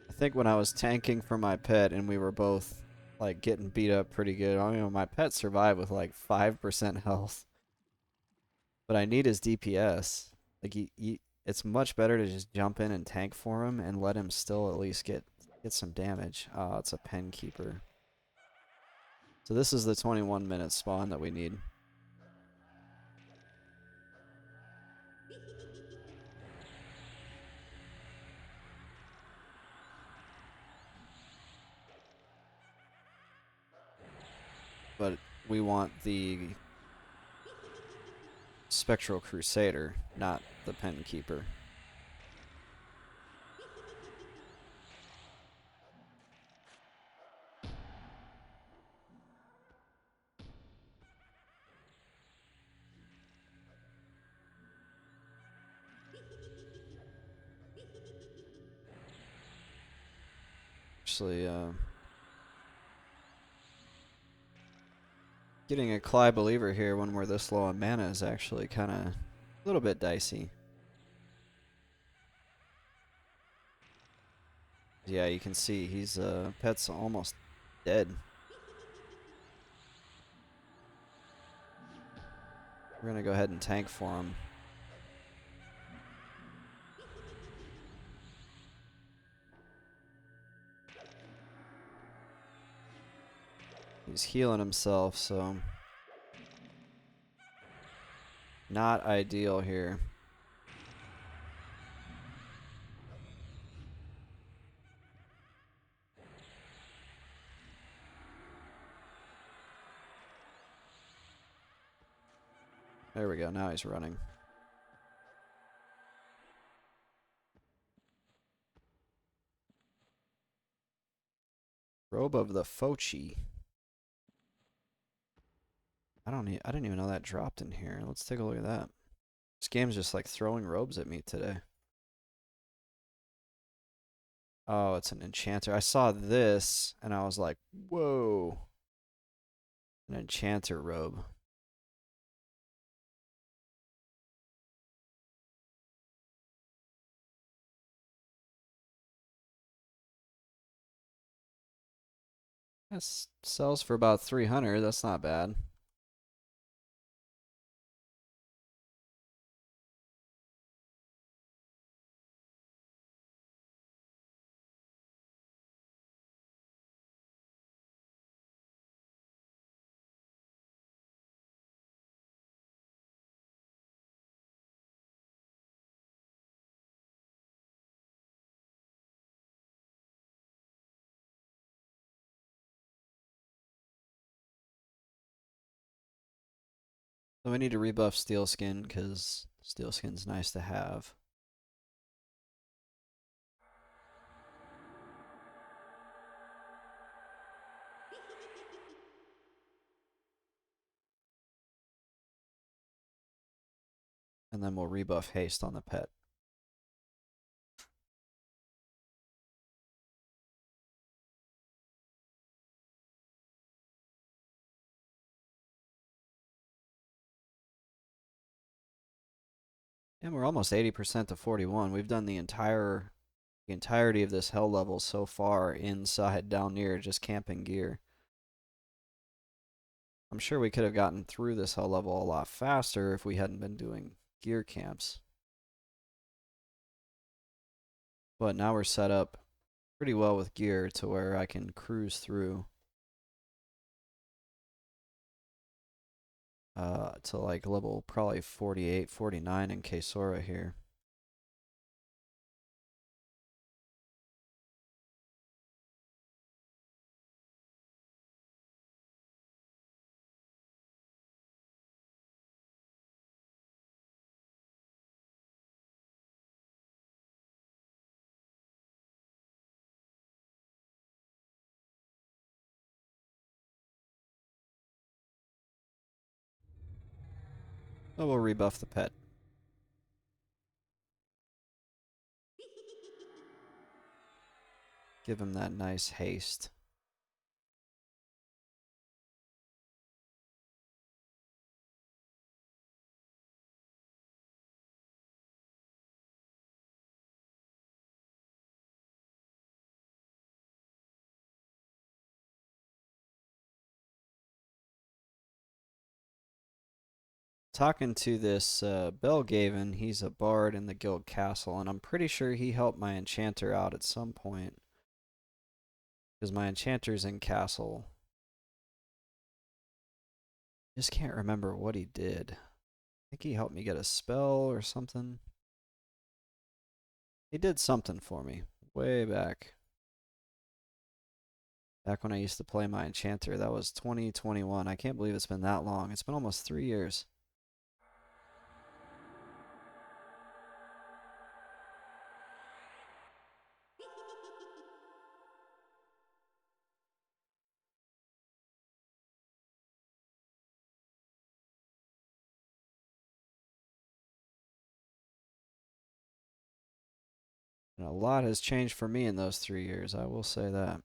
I think when I was tanking for my pet and we were both like getting beat up pretty good. I mean, my pet survived with like 5% health. But I need his DPS. Like it's much better to just jump in and tank for him and let him still at least get some damage. Oh, it's a pen keeper. So this is the 21-minute spawn that we need. But we want the Spectral Crusader, not the pen keeper. Actually, getting a Cly Believer here when we're this low on mana is actually kind of a little bit dicey. Yeah, you can see he's pet's almost dead. We're gonna go ahead and tank for him. He's healing himself, so not ideal here. There we go. Now he's running. Robe of the Fochi. I didn't even know that dropped in here. Let's take a look at that. This game's just like throwing robes at me today. Oh, it's an enchanter. I saw this and I was like, whoa. An enchanter robe. This sells for about 300. That's not bad. So we need to rebuff Steel Skin because Steel Skin's nice to have. And then we'll rebuff Haste on the pet. And we're almost 80% to 41. We've done the entirety of this hell level so far inside Dalnir, just camping gear. I'm sure we could have gotten through this hell level a lot faster if we hadn't been doing gear camps. But now we're set up pretty well with gear to where I can cruise through to like level probably 48, 49 in Kesora here. So we'll rebuff the pet. Give him that nice haste. Talking to this Belgaven, he's a bard in the guild castle, and I'm pretty sure he helped my enchanter out at some point. Because my enchanter's in castle. Just can't remember what he did. I think he helped me get a spell or something. He did something for me way back. Back when I used to play my enchanter. That was 2021. I can't believe it's been that long. It's been almost 3 years. And a lot has changed for me in those 3 years, I will say that.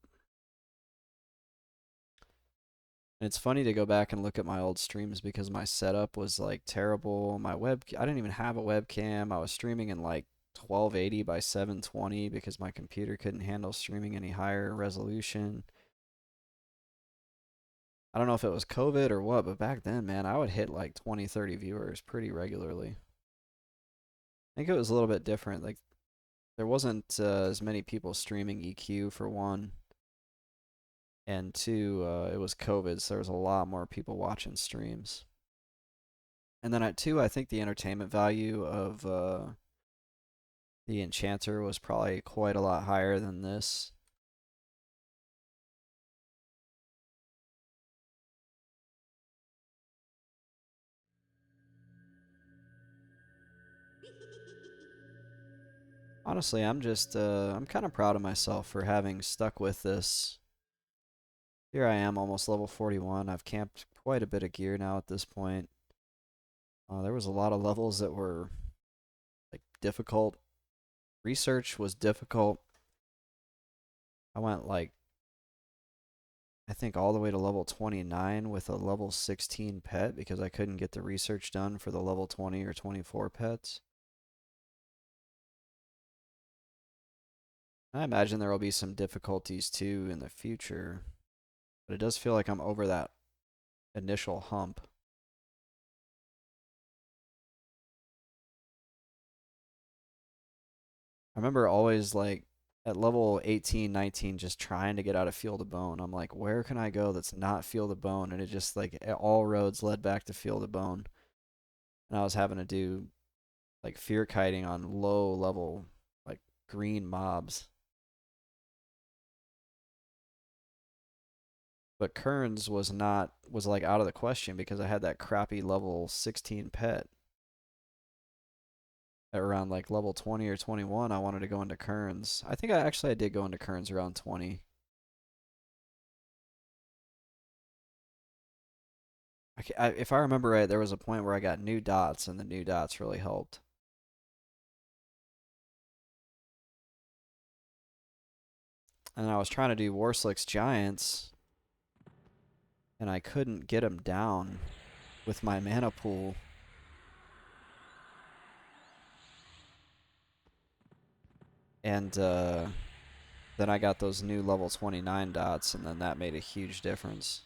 And it's funny to go back and look at my old streams because my setup was like terrible. I didn't even have a webcam. I was streaming in like 1280 by 720 because my computer couldn't handle streaming any higher resolution. I don't know if it was COVID or what, but back then, man, I would hit like 20, 30 viewers pretty regularly. I think it was a little bit different. Like, there wasn't as many people streaming EQ for one, and two, it was COVID, so there was a lot more people watching streams. And then at two, I think the entertainment value of the Enchanter was probably quite a lot higher than this. Honestly, I'm kind of proud of myself for having stuck with this. Here I am, almost level 41. I've camped quite a bit of gear now at this point. There was a lot of levels that were like difficult. Research was difficult. I went like I think all the way to level 29 with a level 16 pet because I couldn't get the research done for the level 20 or 24 pets. I imagine there will be some difficulties too in the future, but it does feel like I'm over that initial hump. I remember always like at level 18, 19, just trying to get out of Field of Bone. I'm like, where can I go that's not Field of Bone? And it just like all roads led back to Field of Bone. And I was having to do like fear kiting on low level, like green mobs. But Kearns was like out of the question because I had that crappy level 16 pet. At around like level 20 or 21, I wanted to go into Kearns. I think I did go into Kearns around 20. If I remember right, there was a point where I got new dots, and the new dots really helped. And I was trying to do Warslick's Giants, and I couldn't get him down with my mana pool. And then I got those new level 29 dots, and then that made a huge difference.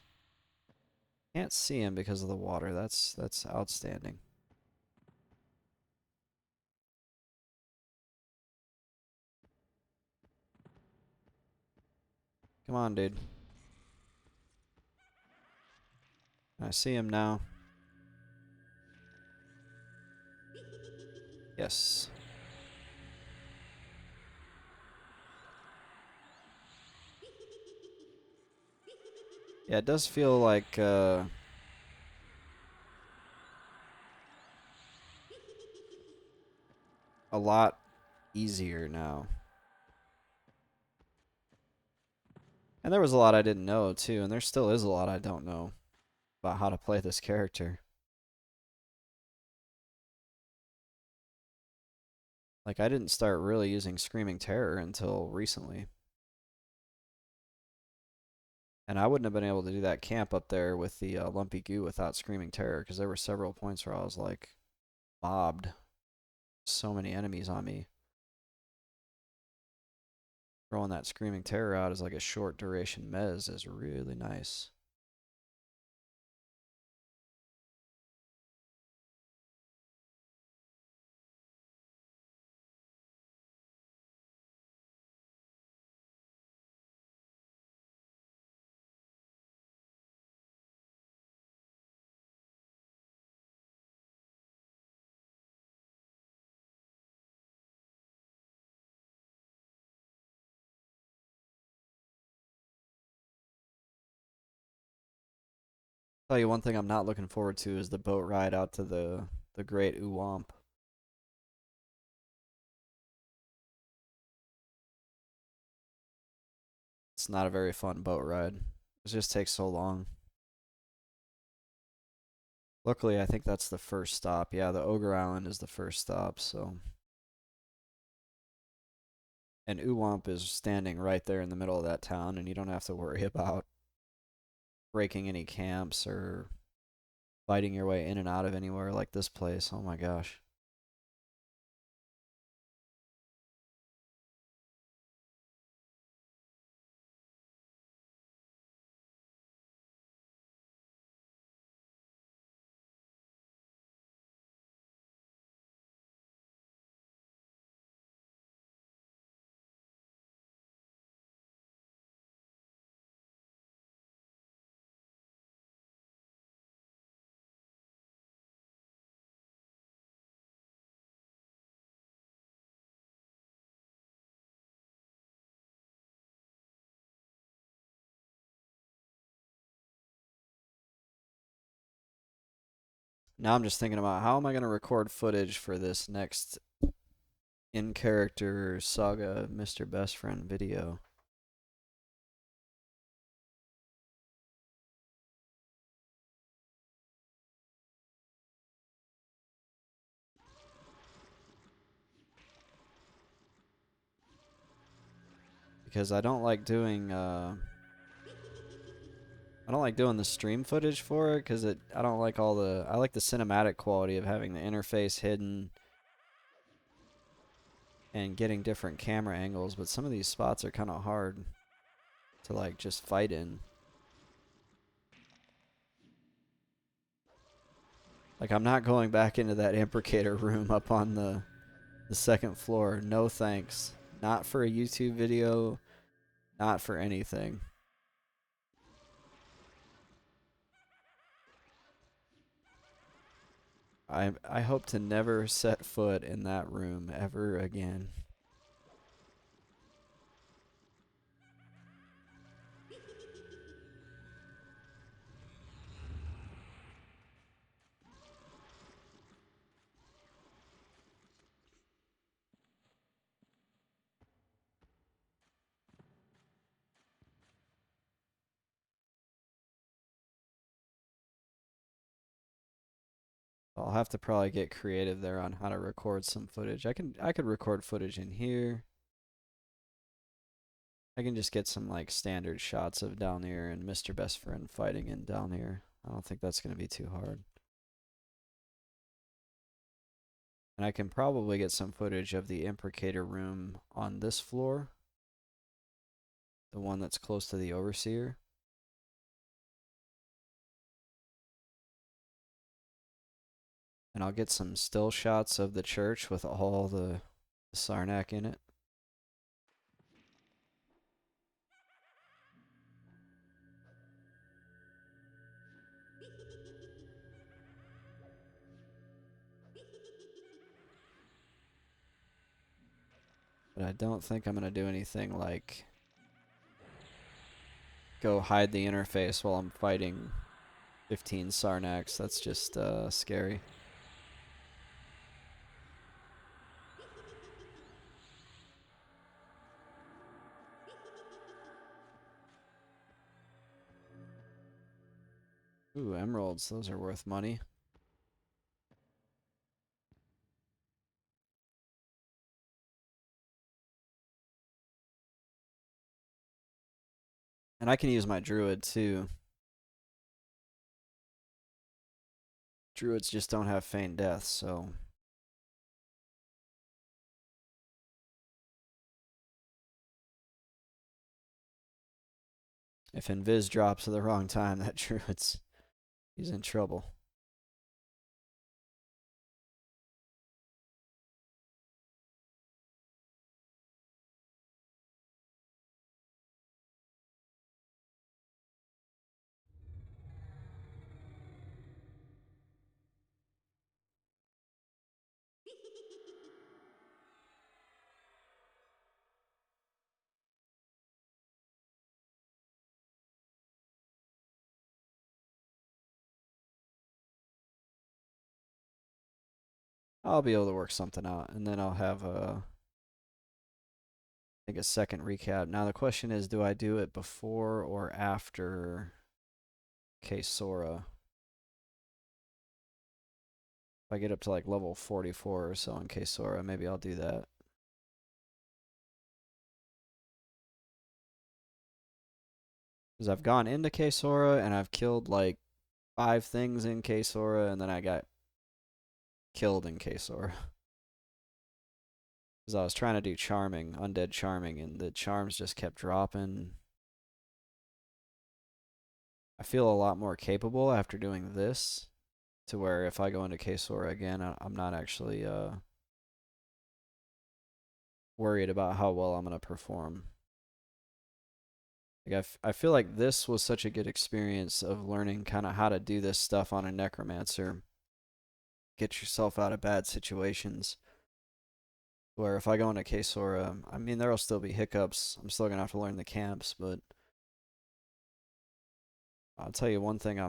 Can't see him because of the water. That's outstanding. Come on, dude. I see him now. Yes. Yeah, it does feel like a lot easier now. And there was a lot I didn't know too, and there still is a lot I don't know about how to play this character. Like I didn't start really using Screaming Terror until recently. And I wouldn't have been able to do that camp up there with the Lumpy Goo without Screaming Terror because there were several points where I was like mobbed. So many enemies on me. Throwing that Screaming Terror out as like a short duration mez is really nice. Tell you one thing I'm not looking forward to is the boat ride out to the Great Uwamp. It's not a very fun boat ride. It just takes so long. Luckily, I think that's the first stop. Yeah, the Ogre Island is the first stop, so. And Uwamp is standing right there in the middle of that town, and you don't have to worry about breaking any camps or fighting your way in and out of anywhere like this place. Oh my gosh. Now I'm just thinking about how am I going to record footage for this next in character saga Mr. Best Friend video. Because I don't like doing the stream footage for it because I don't like I like the cinematic quality of having the interface hidden and getting different camera angles, but some of these spots are kind of hard to like just fight in. Like I'm not going back into that imprecator room up on the second floor. No thanks. Not for a YouTube video, not for anything. I hope to never set foot in that room ever again. I'll have to probably get creative there on how to record some footage. I could record footage in here. I can just get some like standard shots of Dalnir and Mr. Best Friend fighting in Dalnir. I don't think that's going to be too hard. And I can probably get some footage of the imprecator room on this floor. The one that's close to the overseer. And I'll get some still shots of the church with all the Sarnak in it. But I don't think I'm going to do anything like go hide the interface while I'm fighting 15 Sarnaks. That's just scary. Ooh, emeralds. Those are worth money. And I can use my druid too. Druids just don't have feign death, so if Invis drops at the wrong time, that he's in trouble. I'll be able to work something out, and then I'll have I think a second recap. Now the question is, do I do it before or after Sora? If I get up to like level 44 or so in Sora, maybe I'll do that. Because I've gone into Sora and I've killed like 5 things in Sora, and then I got killed in Sora. Because I was trying to do charming, undead charming, and the charms just kept dropping. I feel a lot more capable after doing this, to where if I go into Sora again, I'm not actually worried about how well I'm going to perform. Like I feel like this was such a good experience of learning kind of how to do this stuff on a necromancer. Get yourself out of bad situations. Where if I go into Sora, I mean, there'll still be hiccups. I'm still going to have to learn the camps, but I'll tell you one thing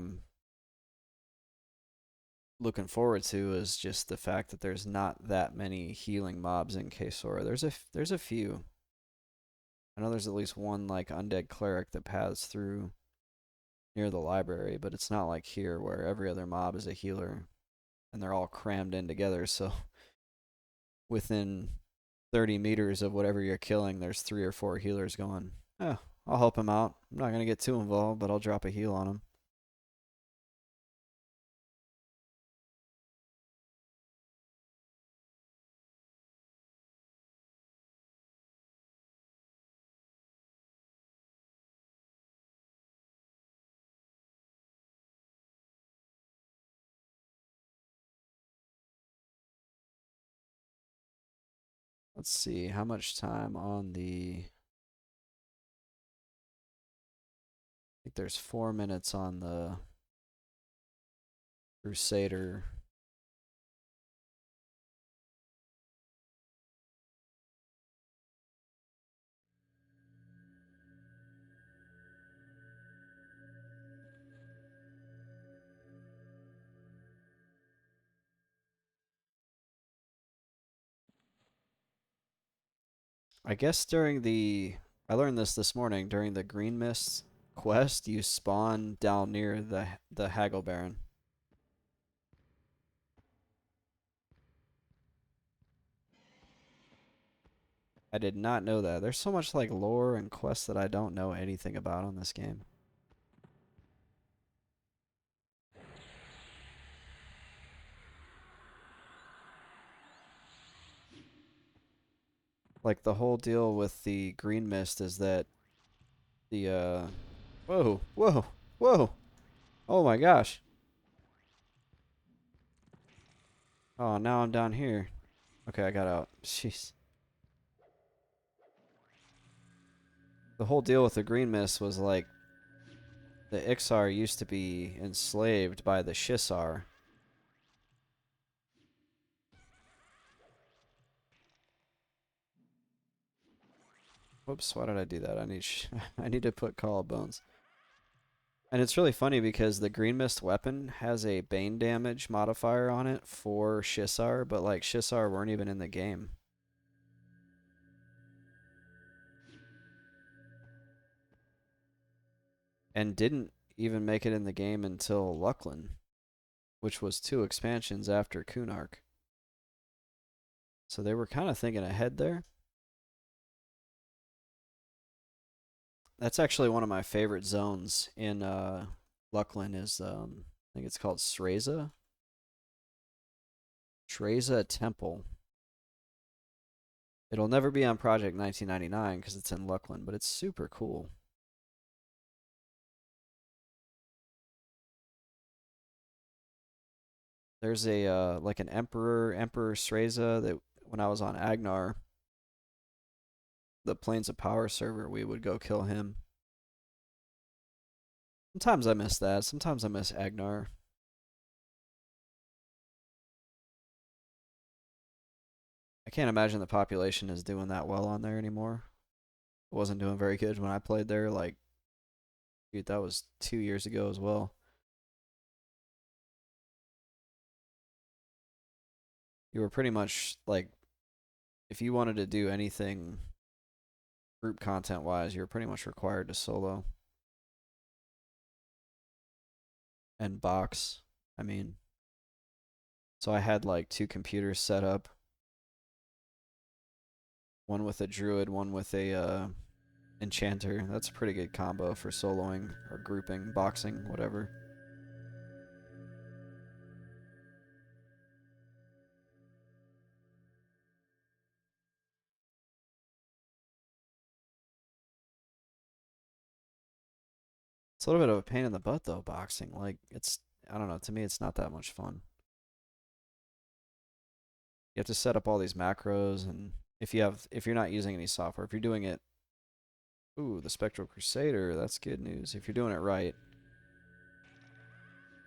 looking forward to is just the fact that there's not that many healing mobs in Kesora. There's a few. I know there's at least one like undead cleric that paths through near the library, but it's not like here where every other mob is a healer and they're all crammed in together. So within 30 meters of whatever you're killing, there's 3 or 4 healers going, oh, I'll help him out. I'm not going to get too involved, but I'll drop a heal on him. Let's see, how much time on the... I think there's 4 minutes on the Crusader. I guess during the... I learned this morning. During the Green Mist quest, you spawn down near the Haggle Baron. I did not know that. There's so much like lore and quests that I don't know anything about on this game. Like the whole deal with the Green Mist is that the whoa, whoa, whoa. Oh my gosh. Oh, now I'm down here. Okay, I got out. Jeez. The whole deal with the Green Mist was like the Ixar used to be enslaved by the Shisar. Whoops, why did I do that? I need I need to put collarbones. And it's really funny because the Green Mist weapon has a Bane damage modifier on it for Shisar, but like Shisar weren't even in the game. And didn't even make it in the game until Lucklin, which was 2 expansions after Kunark. So they were kind of thinking ahead there. That's actually one of my favorite zones in Lucklin is I think it's called Sreza. Sreza Temple. It'll never be on Project 1999 because it's in Lucklin, but it's super cool. There's a like an Emperor Sreza that when I was on Agnar, the Plains of Power server, we would go kill him. Sometimes I miss that. Sometimes I miss Agnar. I can't imagine the population is doing that well on there anymore. It wasn't doing very good when I played there. Like, dude, that was 2 years ago as well. You were pretty much like, if you wanted to do anything group content wise, you were pretty much required to solo and box. I mean, so I had like 2 computers set up, one with a druid, one with a enchanter. That's a pretty good combo for soloing or grouping, boxing, whatever. It's a little bit of a pain in the butt though, boxing. Like it's I don't know, to me it's not that much fun. You have to set up all these macros and if you're not using any software, if you're doing it ooh, the Spectral Crusader, that's good news. If you're doing it right.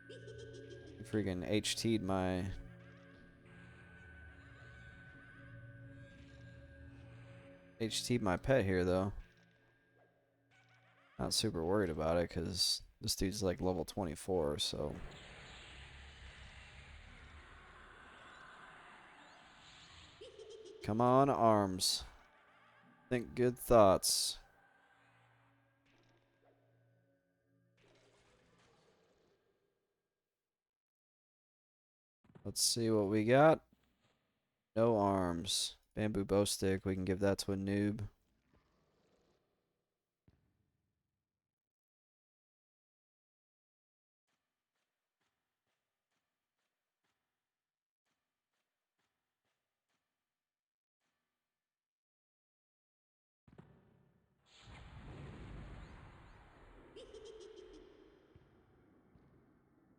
You freaking HT'd my pet here though. Not super worried about it because this dude's like level 24, so Come on, arms. Think good thoughts. Let's see what we got. No arms. Bamboo bow stick. We can give that to a noob.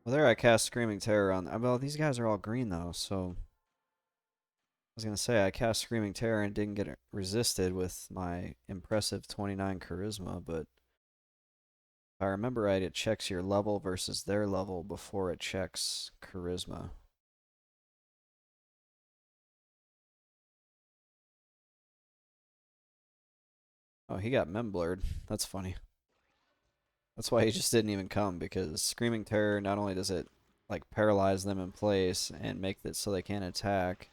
Well, there I cast Screaming Terror on. Well, these guys are all green though, so I was gonna say I cast Screaming Terror and didn't get it resisted with my impressive 29 charisma, but if I remember right, it checks your level versus their level before it checks charisma. Oh, he got memblurred. That's funny. That's why he just didn't even come, because Screaming Terror, not only does it like paralyze them in place and make it so they can't attack,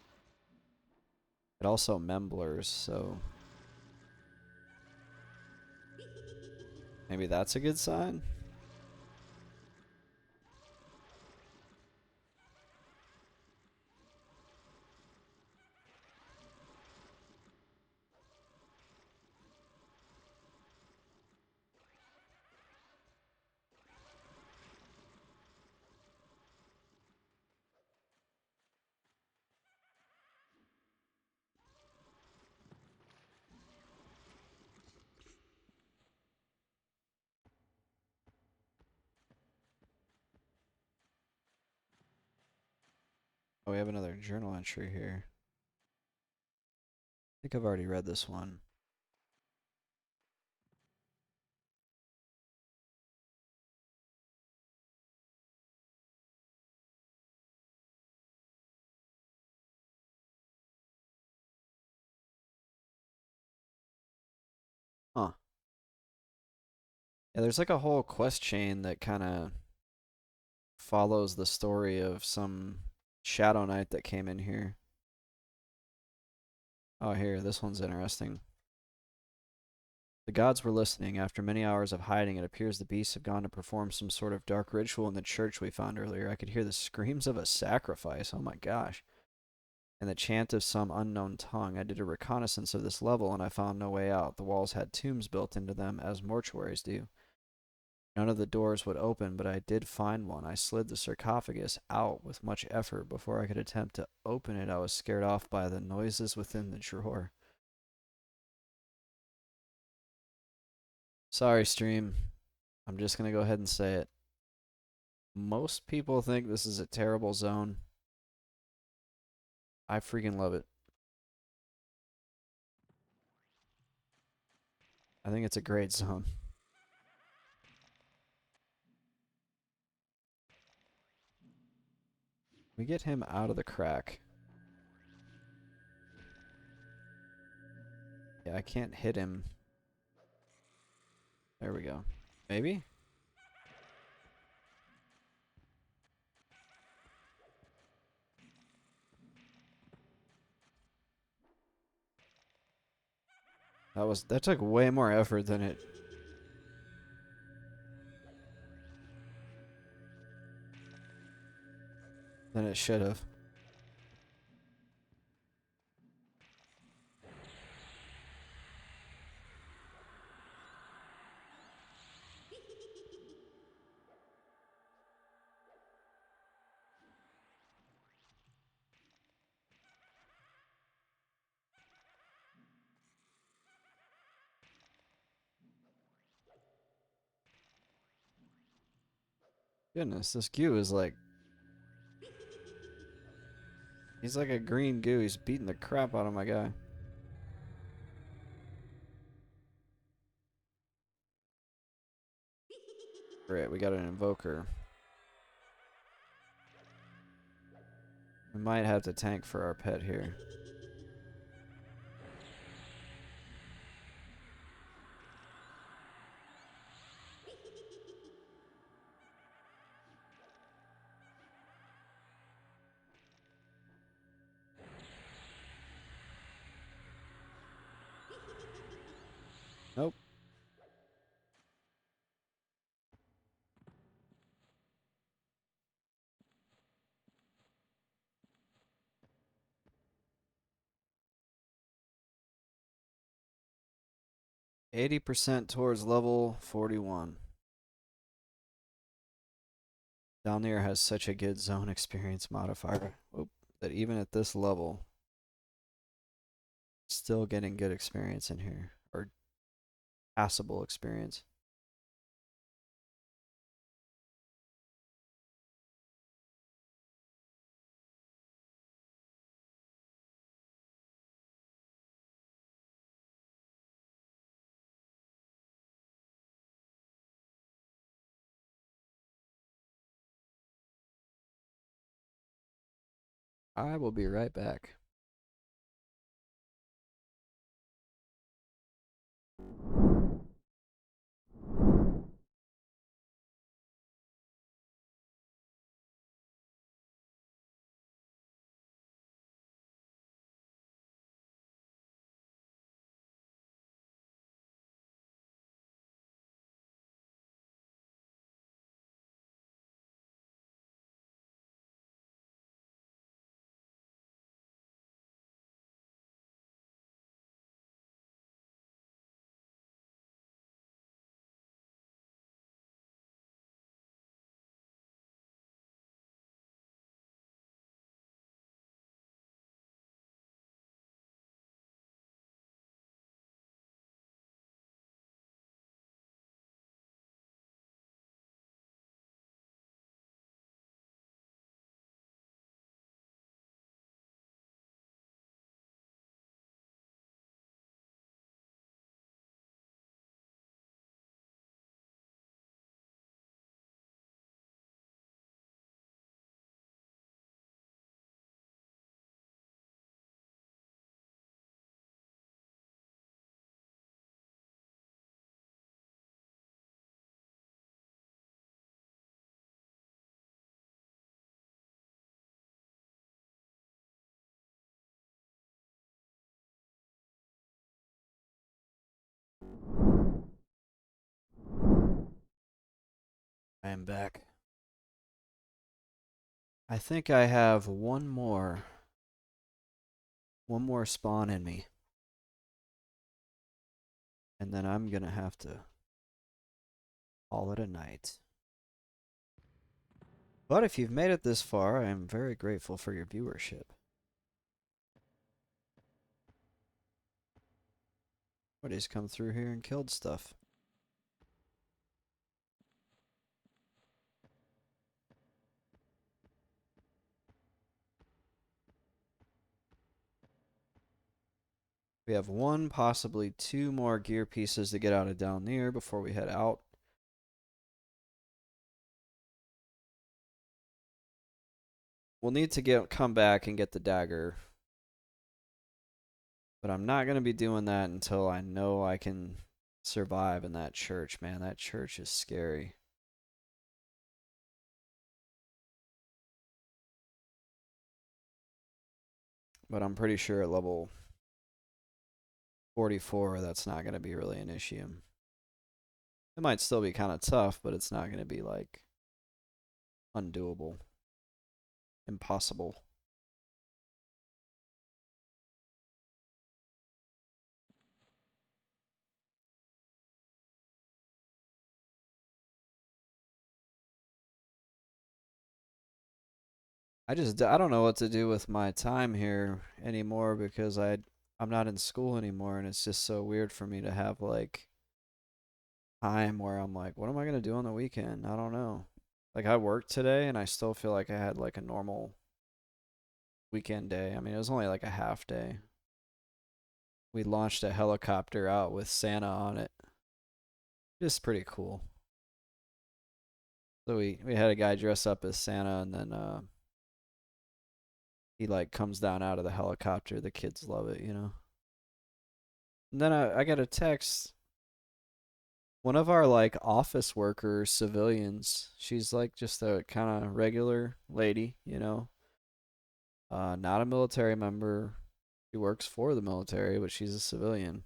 it also memblurs, so maybe that's a good sign? Oh, we have another journal entry here. I think I've already read this one. Huh. Yeah, there's like a whole quest chain that kind of follows the story of some Shadow Knight that came in here. Oh, here, this one's interesting. The gods were listening. After many hours of hiding, it appears the beasts have gone to perform some sort of dark ritual in the church we found earlier. I could hear the screams of a sacrifice. Oh my gosh. And the chant of some unknown tongue. I did a reconnaissance of this level and I found no way out. The walls had tombs built into them, as mortuaries do. None of the doors would open, but I did find one. I slid the sarcophagus out with much effort. Before I could attempt to open it, I was scared off by the noises within the drawer. Sorry, stream. I'm just going to go ahead and say it. Most people think this is a terrible zone. I freaking love it. I think it's a great zone. We get him out of the crack. Yeah, I can't hit him. There we go. Maybe? That took way more effort than it should have. Goodness, this goo is like... He's like a green goo. He's beating the crap out of my guy. Great, we got an invoker. We might have to tank for our pet here. Nope. %80 towards level 41. Dalnir has such a good zone experience modifier that even at this level, still getting good experience in here, or passable experience. I will be right back. I am back. I think I have one more spawn in me. And then I'm gonna have to call it a night. But if you've made it this far, I am very grateful for your viewership. Somebody's come through here and killed stuff. We have one, possibly two more gear pieces to get out of Dalnir before we head out. We'll need to come back and get the dagger. But I'm not going to be doing that until I know I can survive in that church, man. That church is scary. But I'm pretty sure at level 44, that's not going to be really an issue. It might still be kind of tough, but it's not going to be like undoable. Impossible. I don't know what to do with my time here anymore because I'm not in school anymore, and it's just so weird for me to have like time where I'm like, what am I gonna do on the weekend? I don't know. Like I worked today and I still feel like I had like a normal weekend day. I mean, it was only like a half day. We launched a helicopter out with Santa on it. Just pretty cool. So we had a guy dress up as Santa, and then he like comes down out of the helicopter. The kids love it, you know. And then I got a text. One of our like office workers, civilians, she's like just a kind of regular lady, you know. Not a military member. She works for the military, but she's a civilian.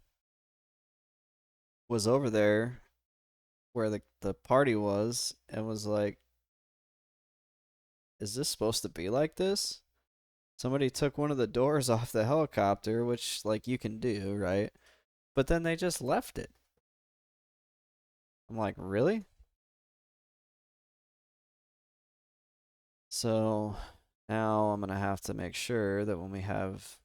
was over there where the party was and was like, is this supposed to be like this? Somebody took one of the doors off the helicopter, which like you can do, right? But then they just left it. I'm like, really? So now I'm gonna have to make sure that when we have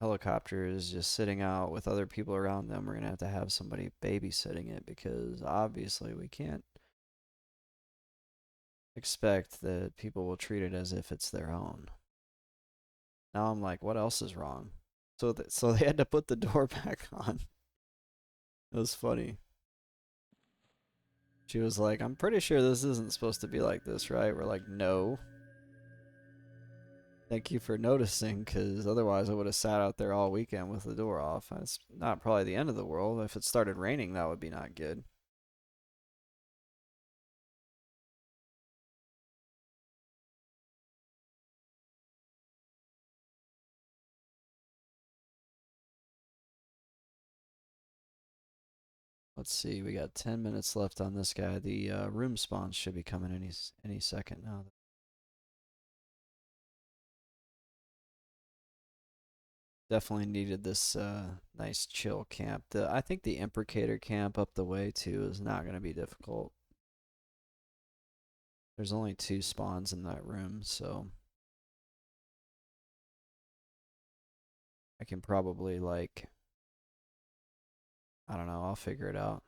helicopters just sitting out with other people around them, we're gonna have somebody babysitting it because obviously we can't expect that people will treat it as if it's their own. Now I'm like, what else is wrong? So they had to put the door back on. It was funny. She was like, I'm pretty sure this isn't supposed to be like this, right? We're like, no. Thank you for noticing, because otherwise I would have sat out there all weekend with the door off. It's not probably the end of the world. If it started raining, that would be not good. Let's see, we got 10 minutes left on this guy. The room spawns should be coming any second now. Definitely needed this nice chill camp. I think the imprecator camp up the way too is not going to be difficult. There's only 2 spawns in that room, so I can probably like, I don't know, I'll figure it out.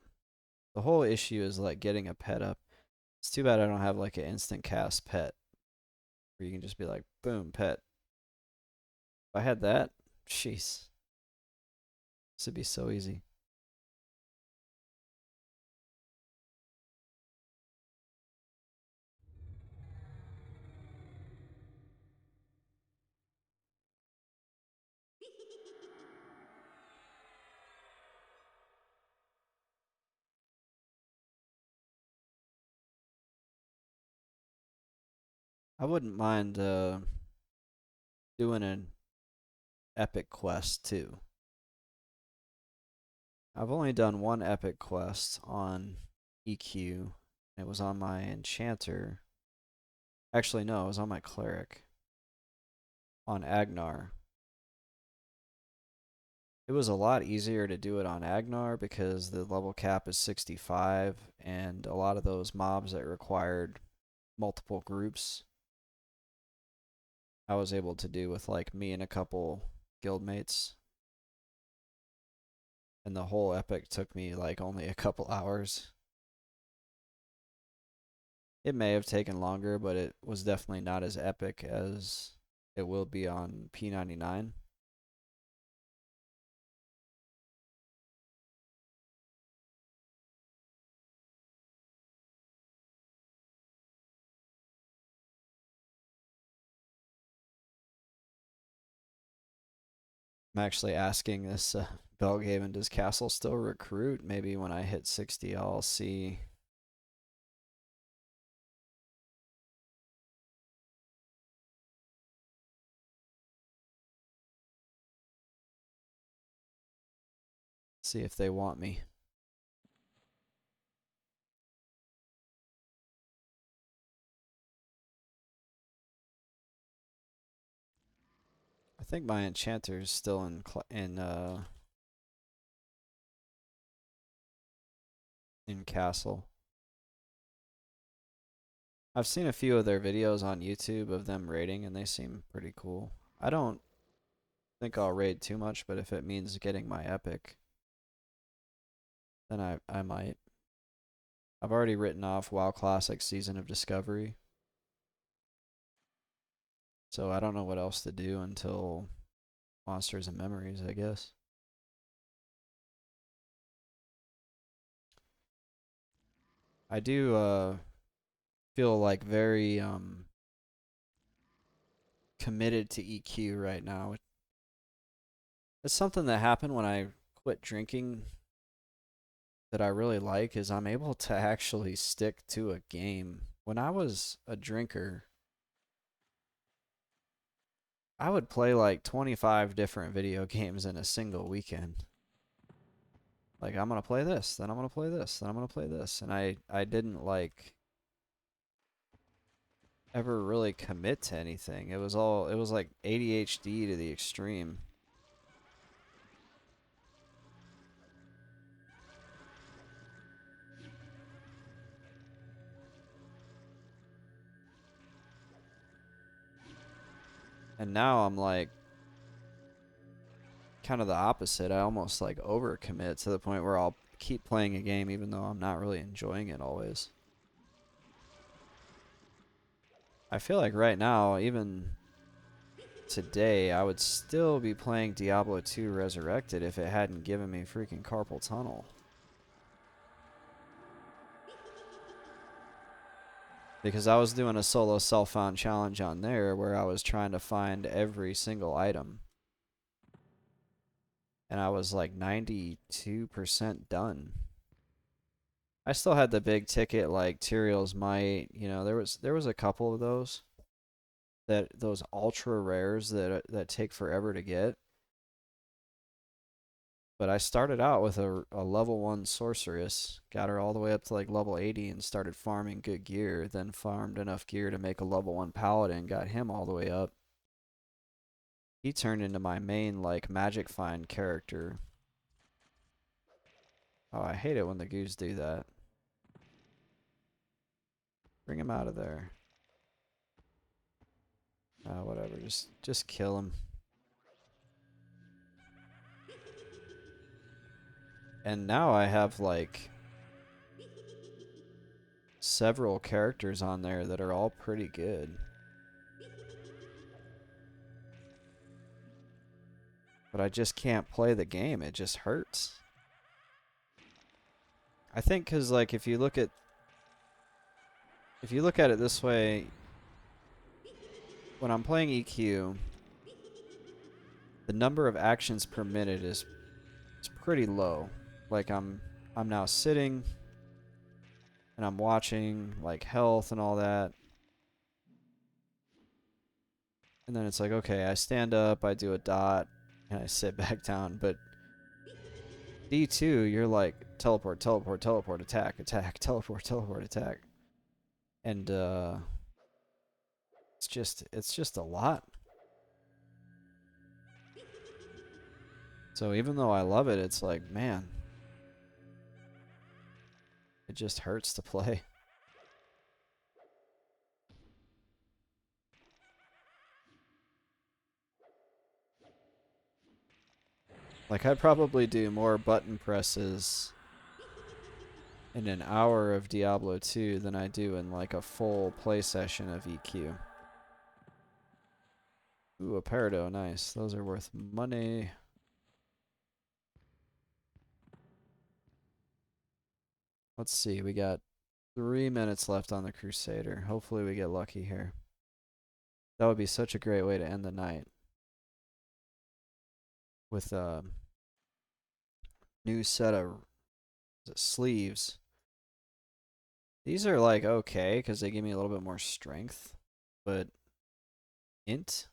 The whole issue is like getting a pet up. It's too bad I don't have like an instant cast pet where you can just be like, boom, pet. If I had that, jeez, this would be so easy. I wouldn't mind doing an epic quest too. I've only done one epic quest on EQ. It was on my enchanter. Actually, no, it was on my cleric. On Agnar. It was a lot easier to do it on Agnar because the level cap is 65, and a lot of those mobs that required multiple groups, I was able to do with like me and a couple guildmates. And the whole epic took me like only a couple hours. It may have taken longer, but it was definitely not as epic as it will be on P99. I'm actually asking this Belgaven, does Castle still recruit? Maybe when I hit 60, I'll see. See if they want me. I think my enchanter is still in Castle. I've seen a few of their videos on YouTube of them raiding, and they seem pretty cool. I don't think I'll raid too much, but if it means getting my epic, then I might. I've already written off WoW Classic Season of Discovery, so I don't know what else to do until Monsters and Memories, I guess. I do feel like very committed to EQ right now. It's something that happened when I quit drinking that I really like is I'm able to actually stick to a game. When I was a drinker, I would play like 25 different video games in a single weekend. Like, I'm gonna play this, then I'm gonna play this, then I'm gonna play this. And I didn't like ever really commit to anything. It was like ADHD to the extreme. And now I'm like kind of the opposite. I almost like overcommit to the point where I'll keep playing a game even though I'm not really enjoying it always. I feel like right now, even today, I would still be playing Diablo 2 Resurrected if it hadn't given me freaking carpal tunnel. Because I was doing a solo self-found challenge on there where I was trying to find every single item. And I was like 92% done. I still had the big ticket like Tyrael's Might, you know, there was a couple of those those ultra rares that take forever to get. But I started out with a level 1 sorceress, got her all the way up to like level 80 and started farming good gear, then farmed enough gear to make a level 1 paladin, got him all the way up. He turned into my main like magic find character. Oh, I hate it when the goos do that. Bring him out of there. Whatever, just kill him. And now I have like several characters on there that are all pretty good. But I just can't play the game. It just hurts. I think because like if you look at it this way, when I'm playing EQ, the number of actions per minute is pretty low. Like I'm now sitting and I'm watching like health and all that. And then it's like, okay, I stand up, I do a dot, and I sit back down. But D2, you're like teleport, teleport, teleport, attack, attack, teleport, teleport, attack. And it's just a lot. So even though I love it, it's like, man, it just hurts to play. Like I'd probably do more button presses in an hour of Diablo 2 than I do in like a full play session of EQ. Ooh, a Peridot, nice. Those are worth money. Let's see, we got 3 minutes left on the Crusader. Hopefully we get lucky here. That would be such a great way to end the night. With a new set of sleeves. These are like okay, because they give me a little bit more strength. But int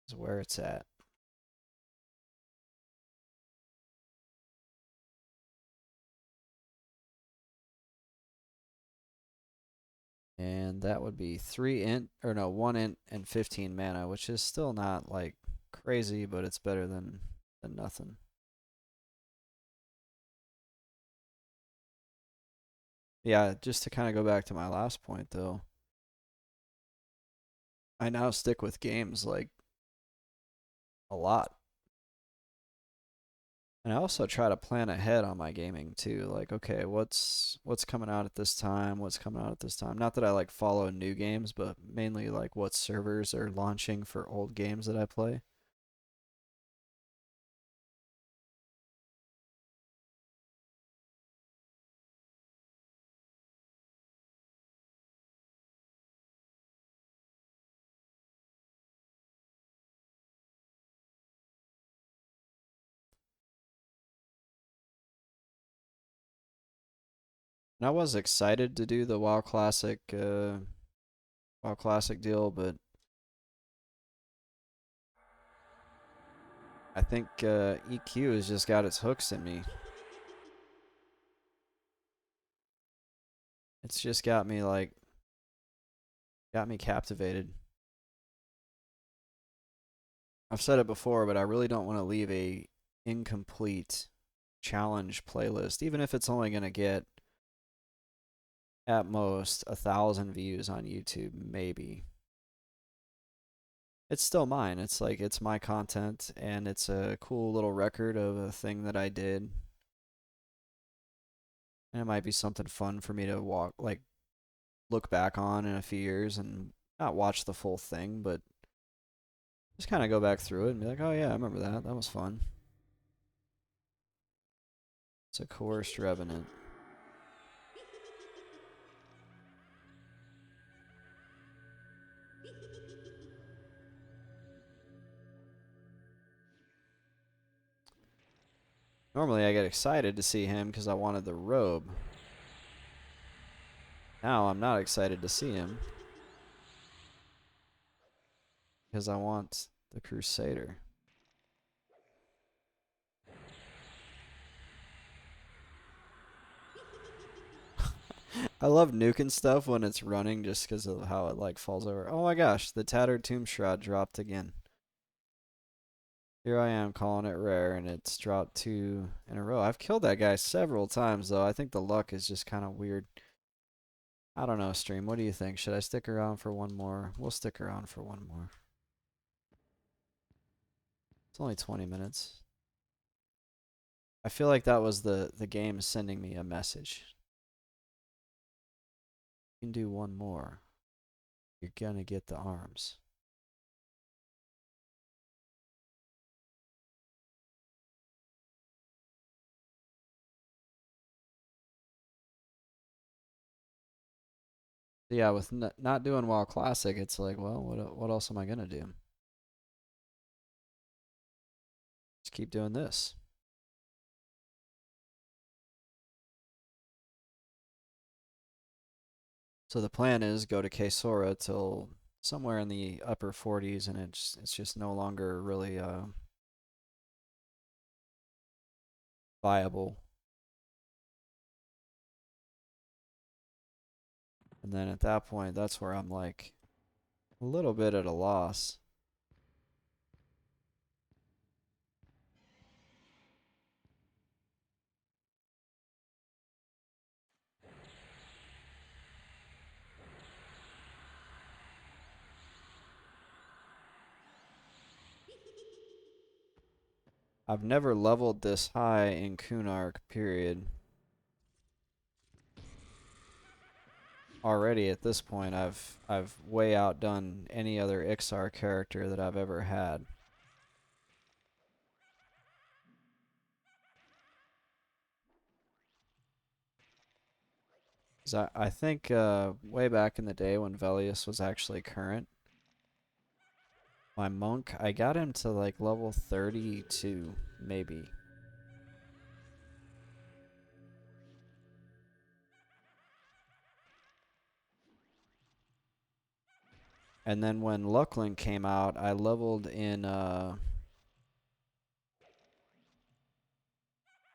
is where it's at. And that would be 3 int, or no, 1 int and 15 mana, which is still not like crazy, but it's better than nothing. Yeah, just to kind of go back to my last point though, I now stick with games like a lot. And I also try to plan ahead on my gaming too. Like, okay, what's coming out at this time? What's coming out at this time? Not that I like follow new games, but mainly like what servers are launching for old games that I play. And I was excited to do the WoW Classic deal, but I think EQ has just got its hooks in me. It's just got me like, got me captivated. I've said it before, but I really don't want to leave a incomplete challenge playlist, even if it's only going to get at most 1,000 views on YouTube, maybe. It's still mine. It's like, it's my content, and it's a cool little record of a thing that I did. And it might be something fun for me to look back on in a few years and not watch the full thing, but just kind of go back through it and be like, oh yeah, I remember that. That was fun. It's a coerced revenant. Normally I get excited to see him because I wanted the robe. Now I'm not excited to see him because I want the Crusader. I love nuking stuff when it's running just because of how it like falls over. Oh my gosh, the Tattered Tomb Shroud dropped again. Here I am calling it rare, and it's dropped 2 in a row. I've killed that guy several times, though. I think the luck is just kind of weird. I don't know, stream. What do you think? Should I stick around for one more? We'll stick around for one more. It's only 20 minutes. I feel like that was the game sending me a message. You can do one more. You're gonna get the arms. Yeah, with not doing WoW Classic, it's like, well, what else am I gonna do? Just keep doing this. So the plan is go to Kesora till somewhere in the upper 40s, and it's just no longer really viable. And then at that point, that's where I'm like a little bit at a loss. I've never leveled this high in Kunark, period. Already at this point, I've way outdone any other Ixar character that I've ever had. 'Cause I think way back in the day when Velius was actually current, my monk, I got him to like level 32, maybe. And then when Lucklin came out, I leveled in oh,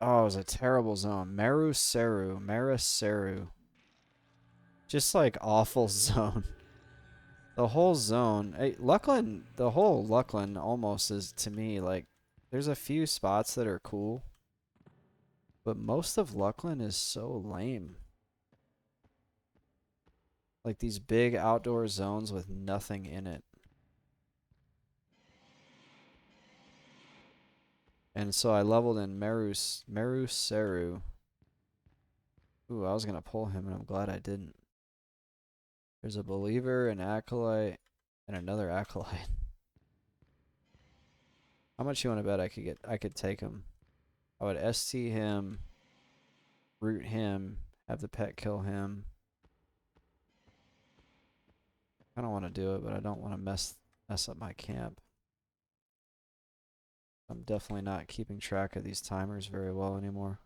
it was a terrible zone. Maru Seru. Just like awful zone. The whole zone, Lucklin, the whole Lucklin almost is to me like there's a few spots that are cool, but most of Lucklin is so lame. Like these big outdoor zones with nothing in it. And so I leveled in Maru Seru. Ooh, I was gonna pull him, and I'm glad I didn't. There's a believer, an acolyte, and another acolyte. How much you want to bet I could get? I could take him. I would ST him, root him, have the pet kill him. I don't want to do it, but I don't want to mess up my camp. I'm definitely not keeping track of these timers very well anymore.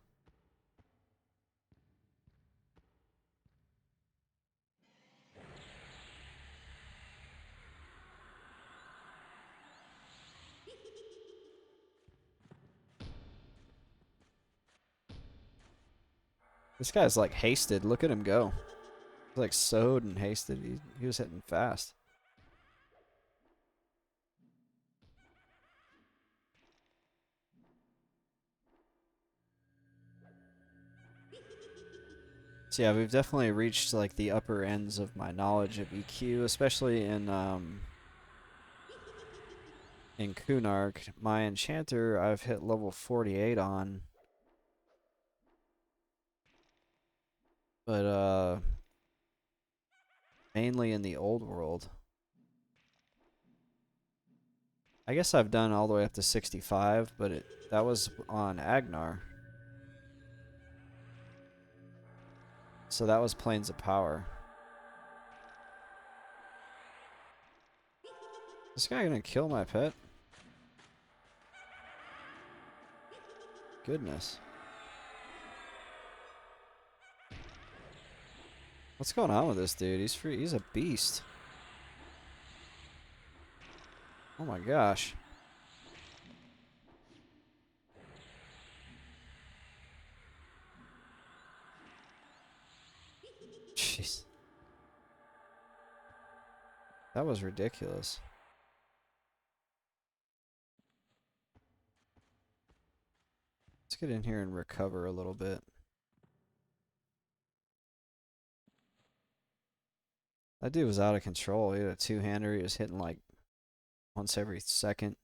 This guy's like hasted. Look at him go. He's like sewed and hasted. He was hitting fast. So yeah, we've definitely reached like the upper ends of my knowledge of EQ, especially in Kunark. My enchanter I've hit level 48 on. But mainly in the old world. I guess I've done all the way up to 65, but that was on Agnar. So that was Plains of Power. This guy gonna kill my pet? Goodness. What's going on with this dude? He's free. He's a beast. Oh my gosh. Jeez. That was ridiculous. Let's get in here and recover a little bit. That dude was out of control. He had a two-hander. He was hitting like once every second.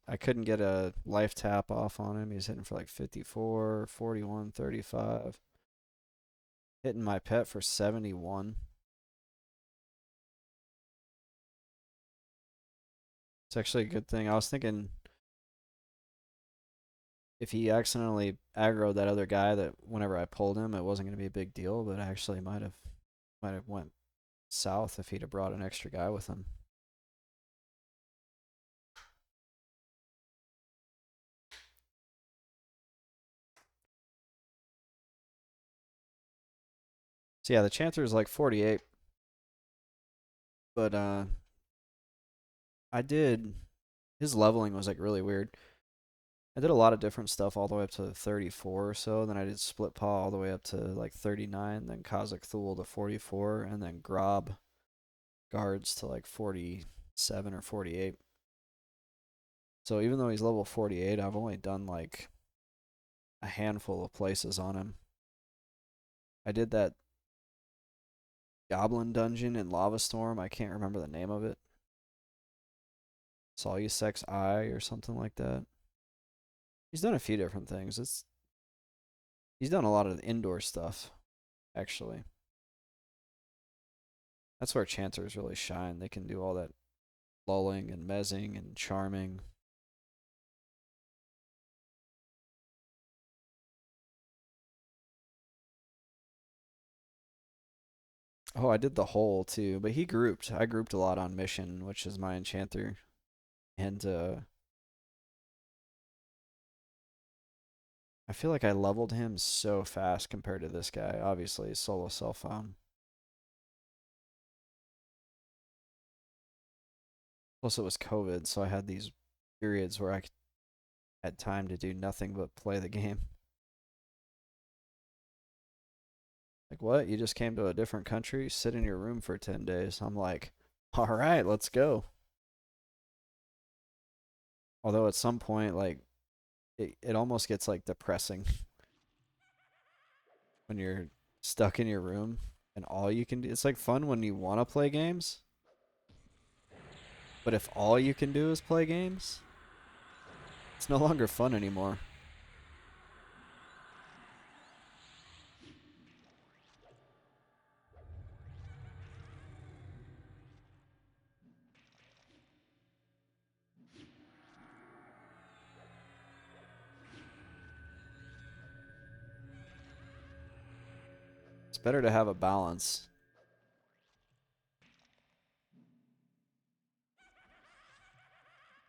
I couldn't get a life tap off on him. He was hitting for like 54, 41, 35. Hitting my pet for 71. It's actually a good thing. I was thinking if he accidentally aggroed that other guy, that whenever I pulled him, it wasn't going to be a big deal, but actually might have went south if he'd have brought an extra guy with him. So yeah, the Chanter is like 48, but I did his leveling was like really weird. I did a lot of different stuff all the way up to 34 or so. Then I did Split Paw all the way up to like 39. Then Kazakh Thule to 44. And then Grob guards to like 47 or 48. So even though he's level 48, I've only done like a handful of places on him. I did that Goblin dungeon in Lava Storm. I can't remember the name of it. Solusex Eye or something like that. He's done a few different things. He's done a lot of the indoor stuff, actually. That's where Chanters really shine. They can do all that lulling and mezzing and charming. Oh, I did the whole too, but he grouped. I grouped a lot on Mission, which is my enchanter. And I feel like I leveled him so fast compared to this guy. Obviously, solo cell phone. Plus, it was COVID, so I had these periods where I had time to do nothing but play the game. Like, what? You just came to a different country? Sit in your room for 10 days. I'm like, all right, let's go. Although at some point, like, it almost gets like depressing when you're stuck in your room and all you can do. It's like fun when you want to play games, but if all you can do is play games, it's no longer fun anymore. It's better to have a balance.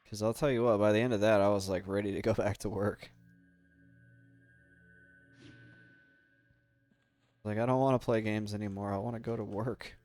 Because I'll tell you what, by the end of that, I was like ready to go back to work. Like, I don't want to play games anymore. I want to go to work.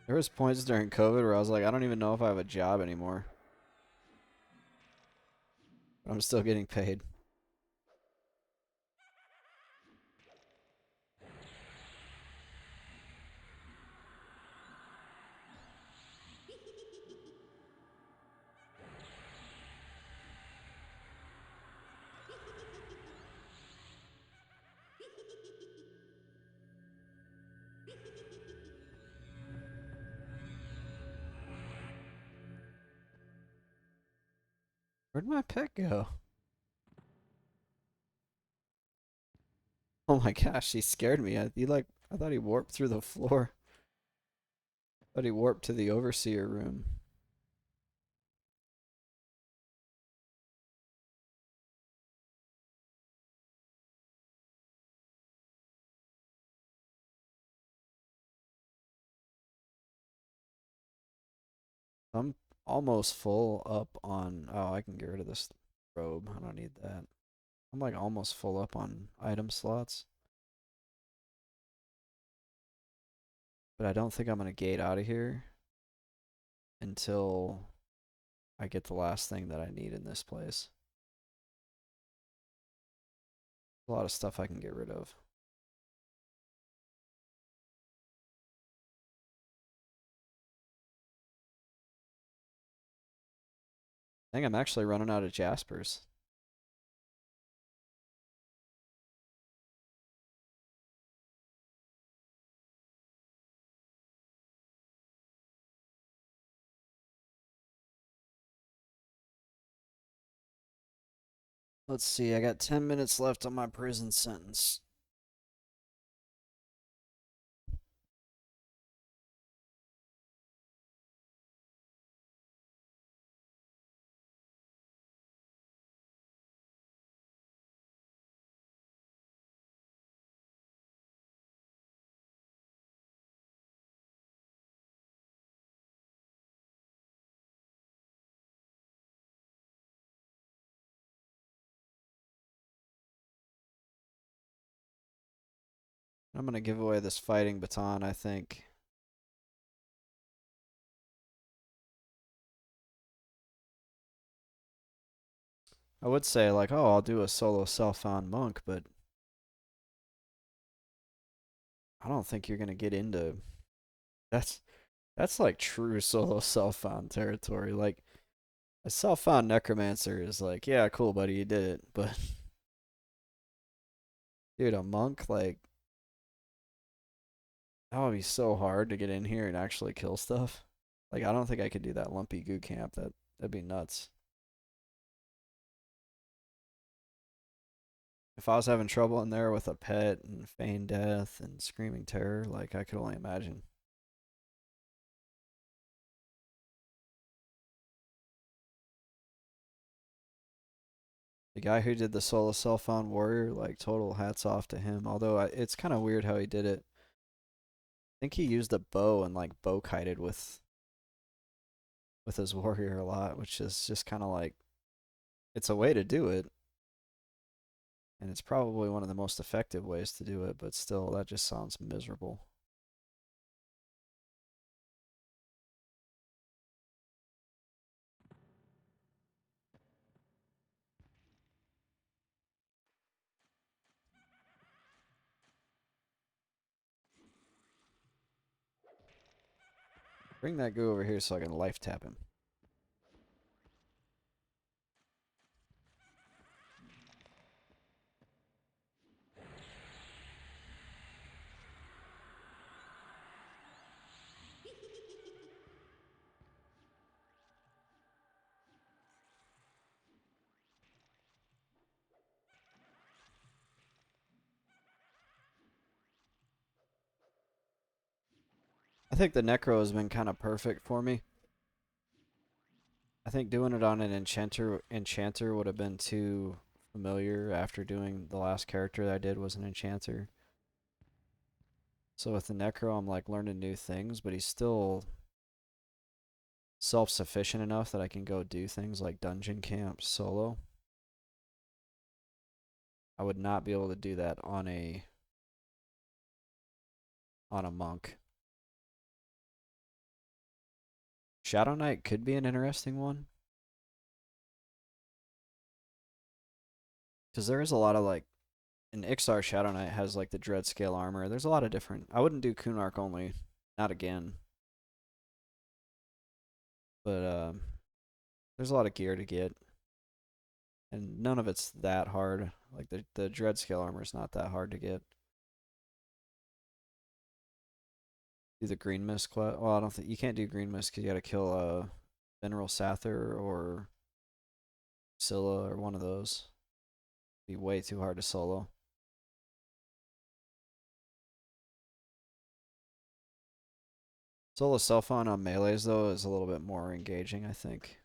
There was points during COVID where I was like, I don't even know if I have a job anymore. But I'm still getting paid. Where'd my pet go? Oh my gosh, he scared me. I thought he warped through the floor. I thought he warped to the overseer room. I'm almost full up on. Oh, I can get rid of this robe. I don't need that. I'm like almost full up on item slots. But I don't think I'm going to gate out of here until I get the last thing that I need in this place. A lot of stuff I can get rid of. I think I'm actually running out of Jaspers. Let's see, I got 10 minutes left on my prison sentence. I'm going to give away this fighting baton, I think. I would say, like, oh, I'll do a solo self-found monk, but I don't think you're going to get into... That's that's like true solo self-found territory. Like, a self-found necromancer is like, yeah, cool, buddy, you did it. But, dude, a monk, like, that would be so hard to get in here and actually kill stuff. Like, I don't think I could do that lumpy goo camp. That'd be nuts. If I was having trouble in there with a pet and feigned death and screaming terror, like, I could only imagine. The guy who did the solo self-found warrior, like, total hats off to him. Although it's kind of weird how he did it. I think he used a bow and like bow kited with his warrior a lot, which is just kind of like, it's a way to do it, and it's probably one of the most effective ways to do it, but still, that just sounds miserable. Bring that goo over here so I can life tap him. I think the Necro has been kind of perfect for me. I think doing it on an enchanter would have been too familiar after doing the last character that I did was an enchanter. So with the Necro, I'm like learning new things, but he's still self-sufficient enough that I can go do things like dungeon camps solo. I would not be able to do that on a monk. Shadow Knight could be an interesting one. Because there is a lot of like, in Ixar, Shadow Knight has like the Dread Scale armor. There's a lot of different. I wouldn't do Kunark-Only. Not again. But there's a lot of gear to get. And none of it's that hard. Like the Dread Scale armor is not that hard to get. Do the Green Mist quest. Well, I don't think you can't do Green Mist because you got to kill Veneral Sather or Scylla or one of those. Be way too hard to solo. Solo self-on on melees though is a little bit more engaging, I think.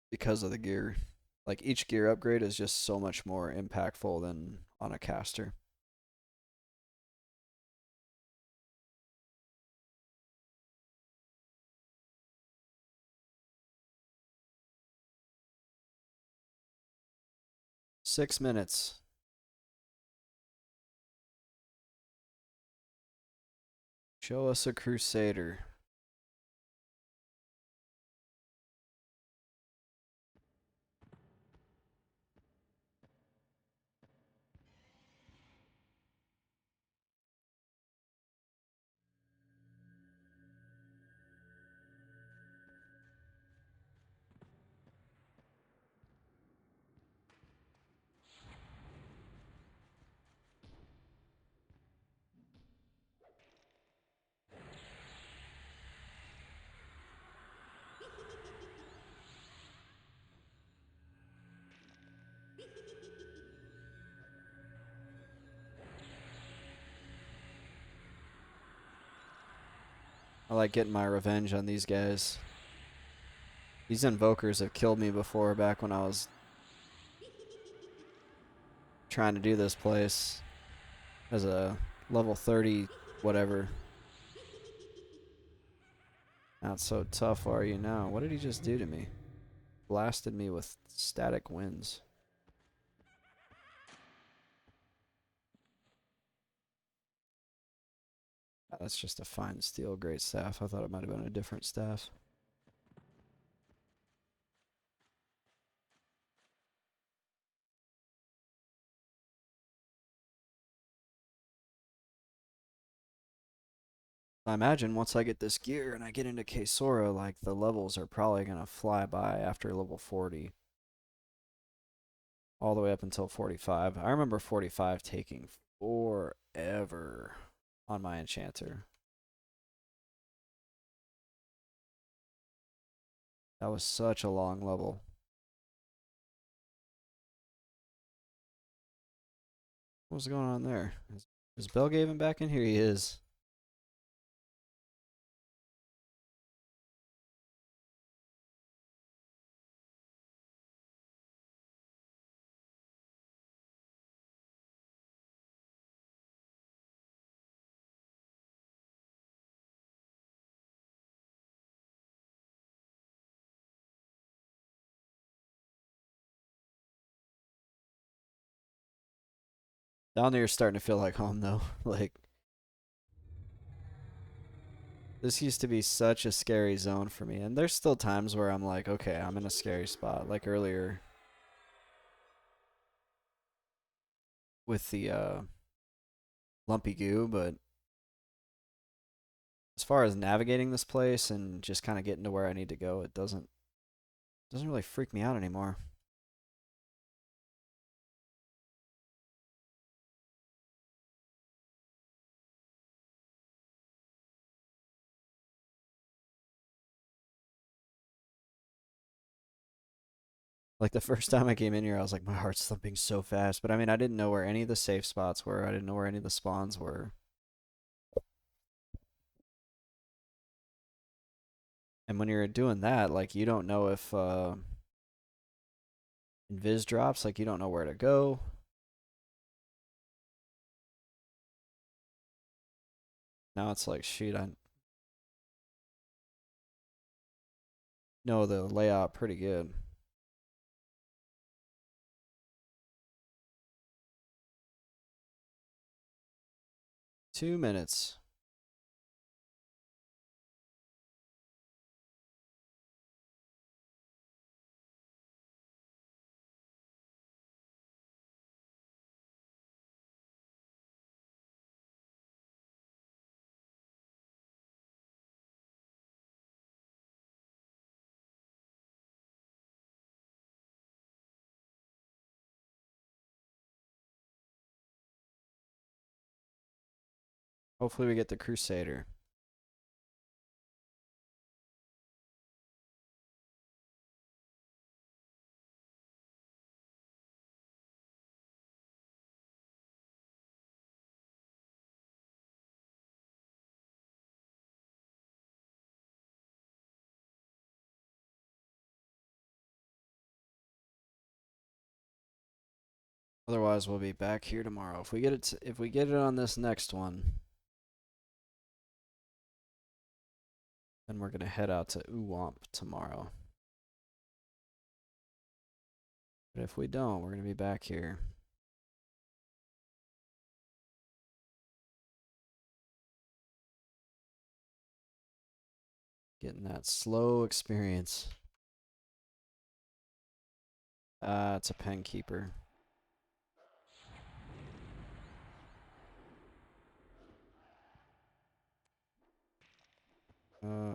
Because of the gear. Like each gear upgrade is just so much more impactful than on a caster. Six minutes. Show us a crusader. I like getting my revenge on these guys. These invokers have killed me before back when I was trying to do this place as a level 30 whatever. Not so tough are you now? What did he just do to me? Blasted me with static winds. That's just a fine steel great staff. I thought it might have been a different staff. I imagine once I get this gear and I get into Kesora, like the levels are probably gonna fly by after level 40. All the way up until 45. I remember 45 taking forever on my enchanter. That was such a long level. What's going on there? Is Belgaven back in here? He is. Dalnir is starting to feel like home though. Like this used to be such a scary zone for me, and there's still times where I'm like, okay, I'm in a scary spot. Like earlier with the lumpy goo, but as far as navigating this place and just kind of getting to where I need to go, it doesn't really freak me out anymore. Like the first time I came in here, I was like, my heart's thumping so fast. But I mean, I didn't know where any of the safe spots were. I didn't know where any of the spawns were. And when you're doing that, like you don't know if invis drops, like you don't know where to go. Now it's like, shoot, I know the layout pretty good. Two minutes. Hopefully we get the Crusader. Otherwise, we'll be back here tomorrow. If we get it, if we get it on this next one, then we're gonna head out to Uwamp tomorrow. But if we don't, we're gonna be back here. Getting that slow experience. It's a pen keeper.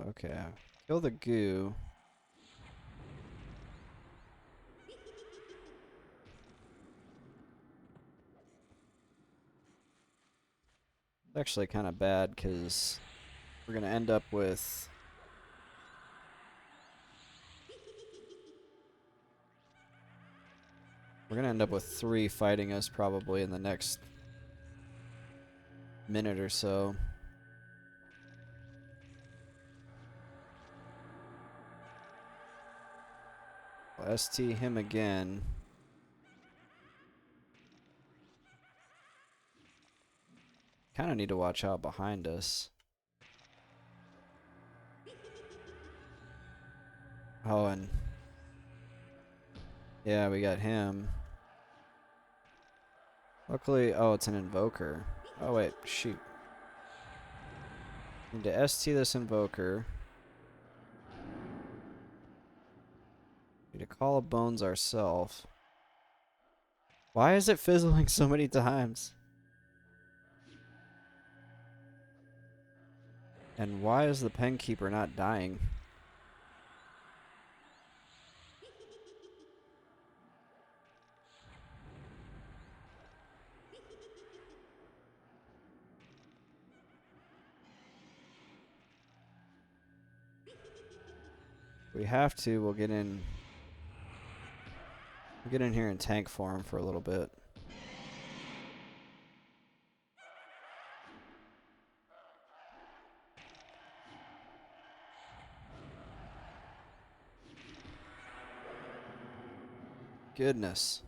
Okay. Kill the goo. It's actually kind of bad because we're gonna end up with three fighting us probably in the next minute or so. We'll ST him again. Kind of need to watch out behind us. Oh, and yeah, we got him. Luckily, oh, it's an invoker. Oh wait, shoot. Need to ST this invoker. Need to call up Bones ourselves. Why is it fizzling so many times? And why is the pen keeper not dying? We have to, we'll get in. We'll get in here and tank for him for a little bit. Goodness.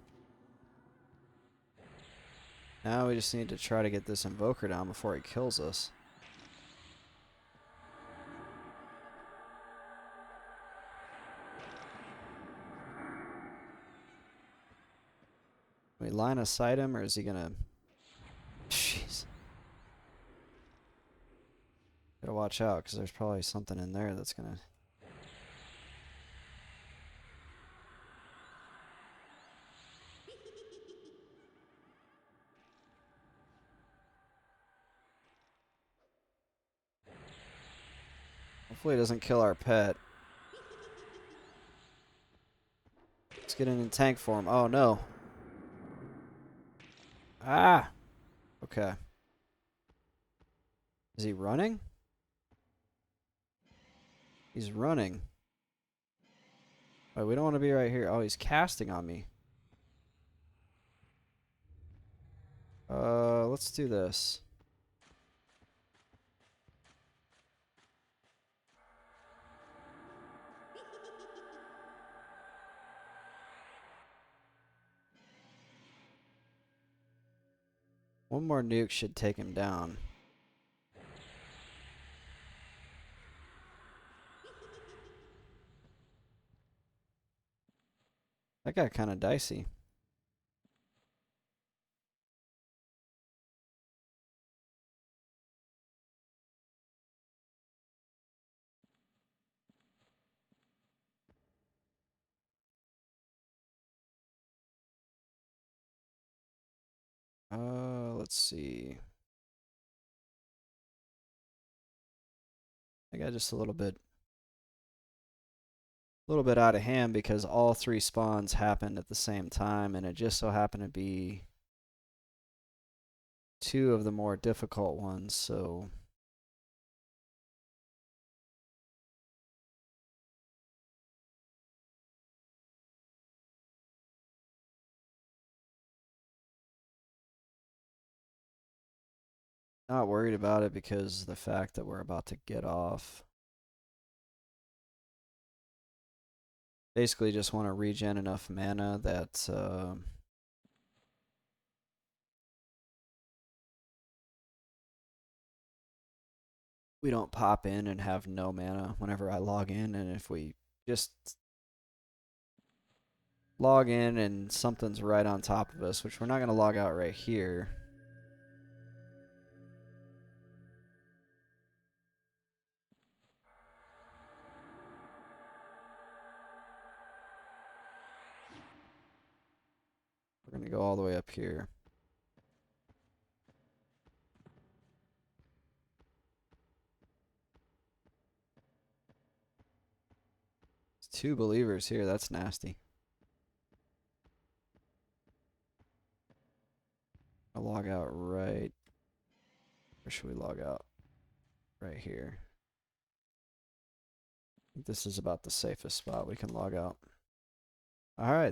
Now we just need to try to get this invoker down before he kills us. Can we line of sight him, or is he gonna... Jeez. Gotta watch out, because there's probably something in there that's gonna... Hopefully it doesn't kill our pet. Let's get in and tank for him. Oh, no. Ah! Okay. Is he running? He's running. Oh, we don't want to be right here. Oh, he's casting on me. Let's do this. One more nuke should take him down. That got kind of dicey. Let's see. I got just a little bit out of hand because all three spawns happened at the same time, and it just so happened to be two of the more difficult ones, so not worried about it because of the fact that we're about to get off. Basically just want to regen enough mana that we don't pop in and have no mana whenever I log in, and if we just log in and something's right on top of us, which we're not going to log out right here. We're going to go all the way up here. There's two believers here. That's nasty. I'll log out right. Where should we log out? Right here. I think this is about the safest spot we can log out. Alright.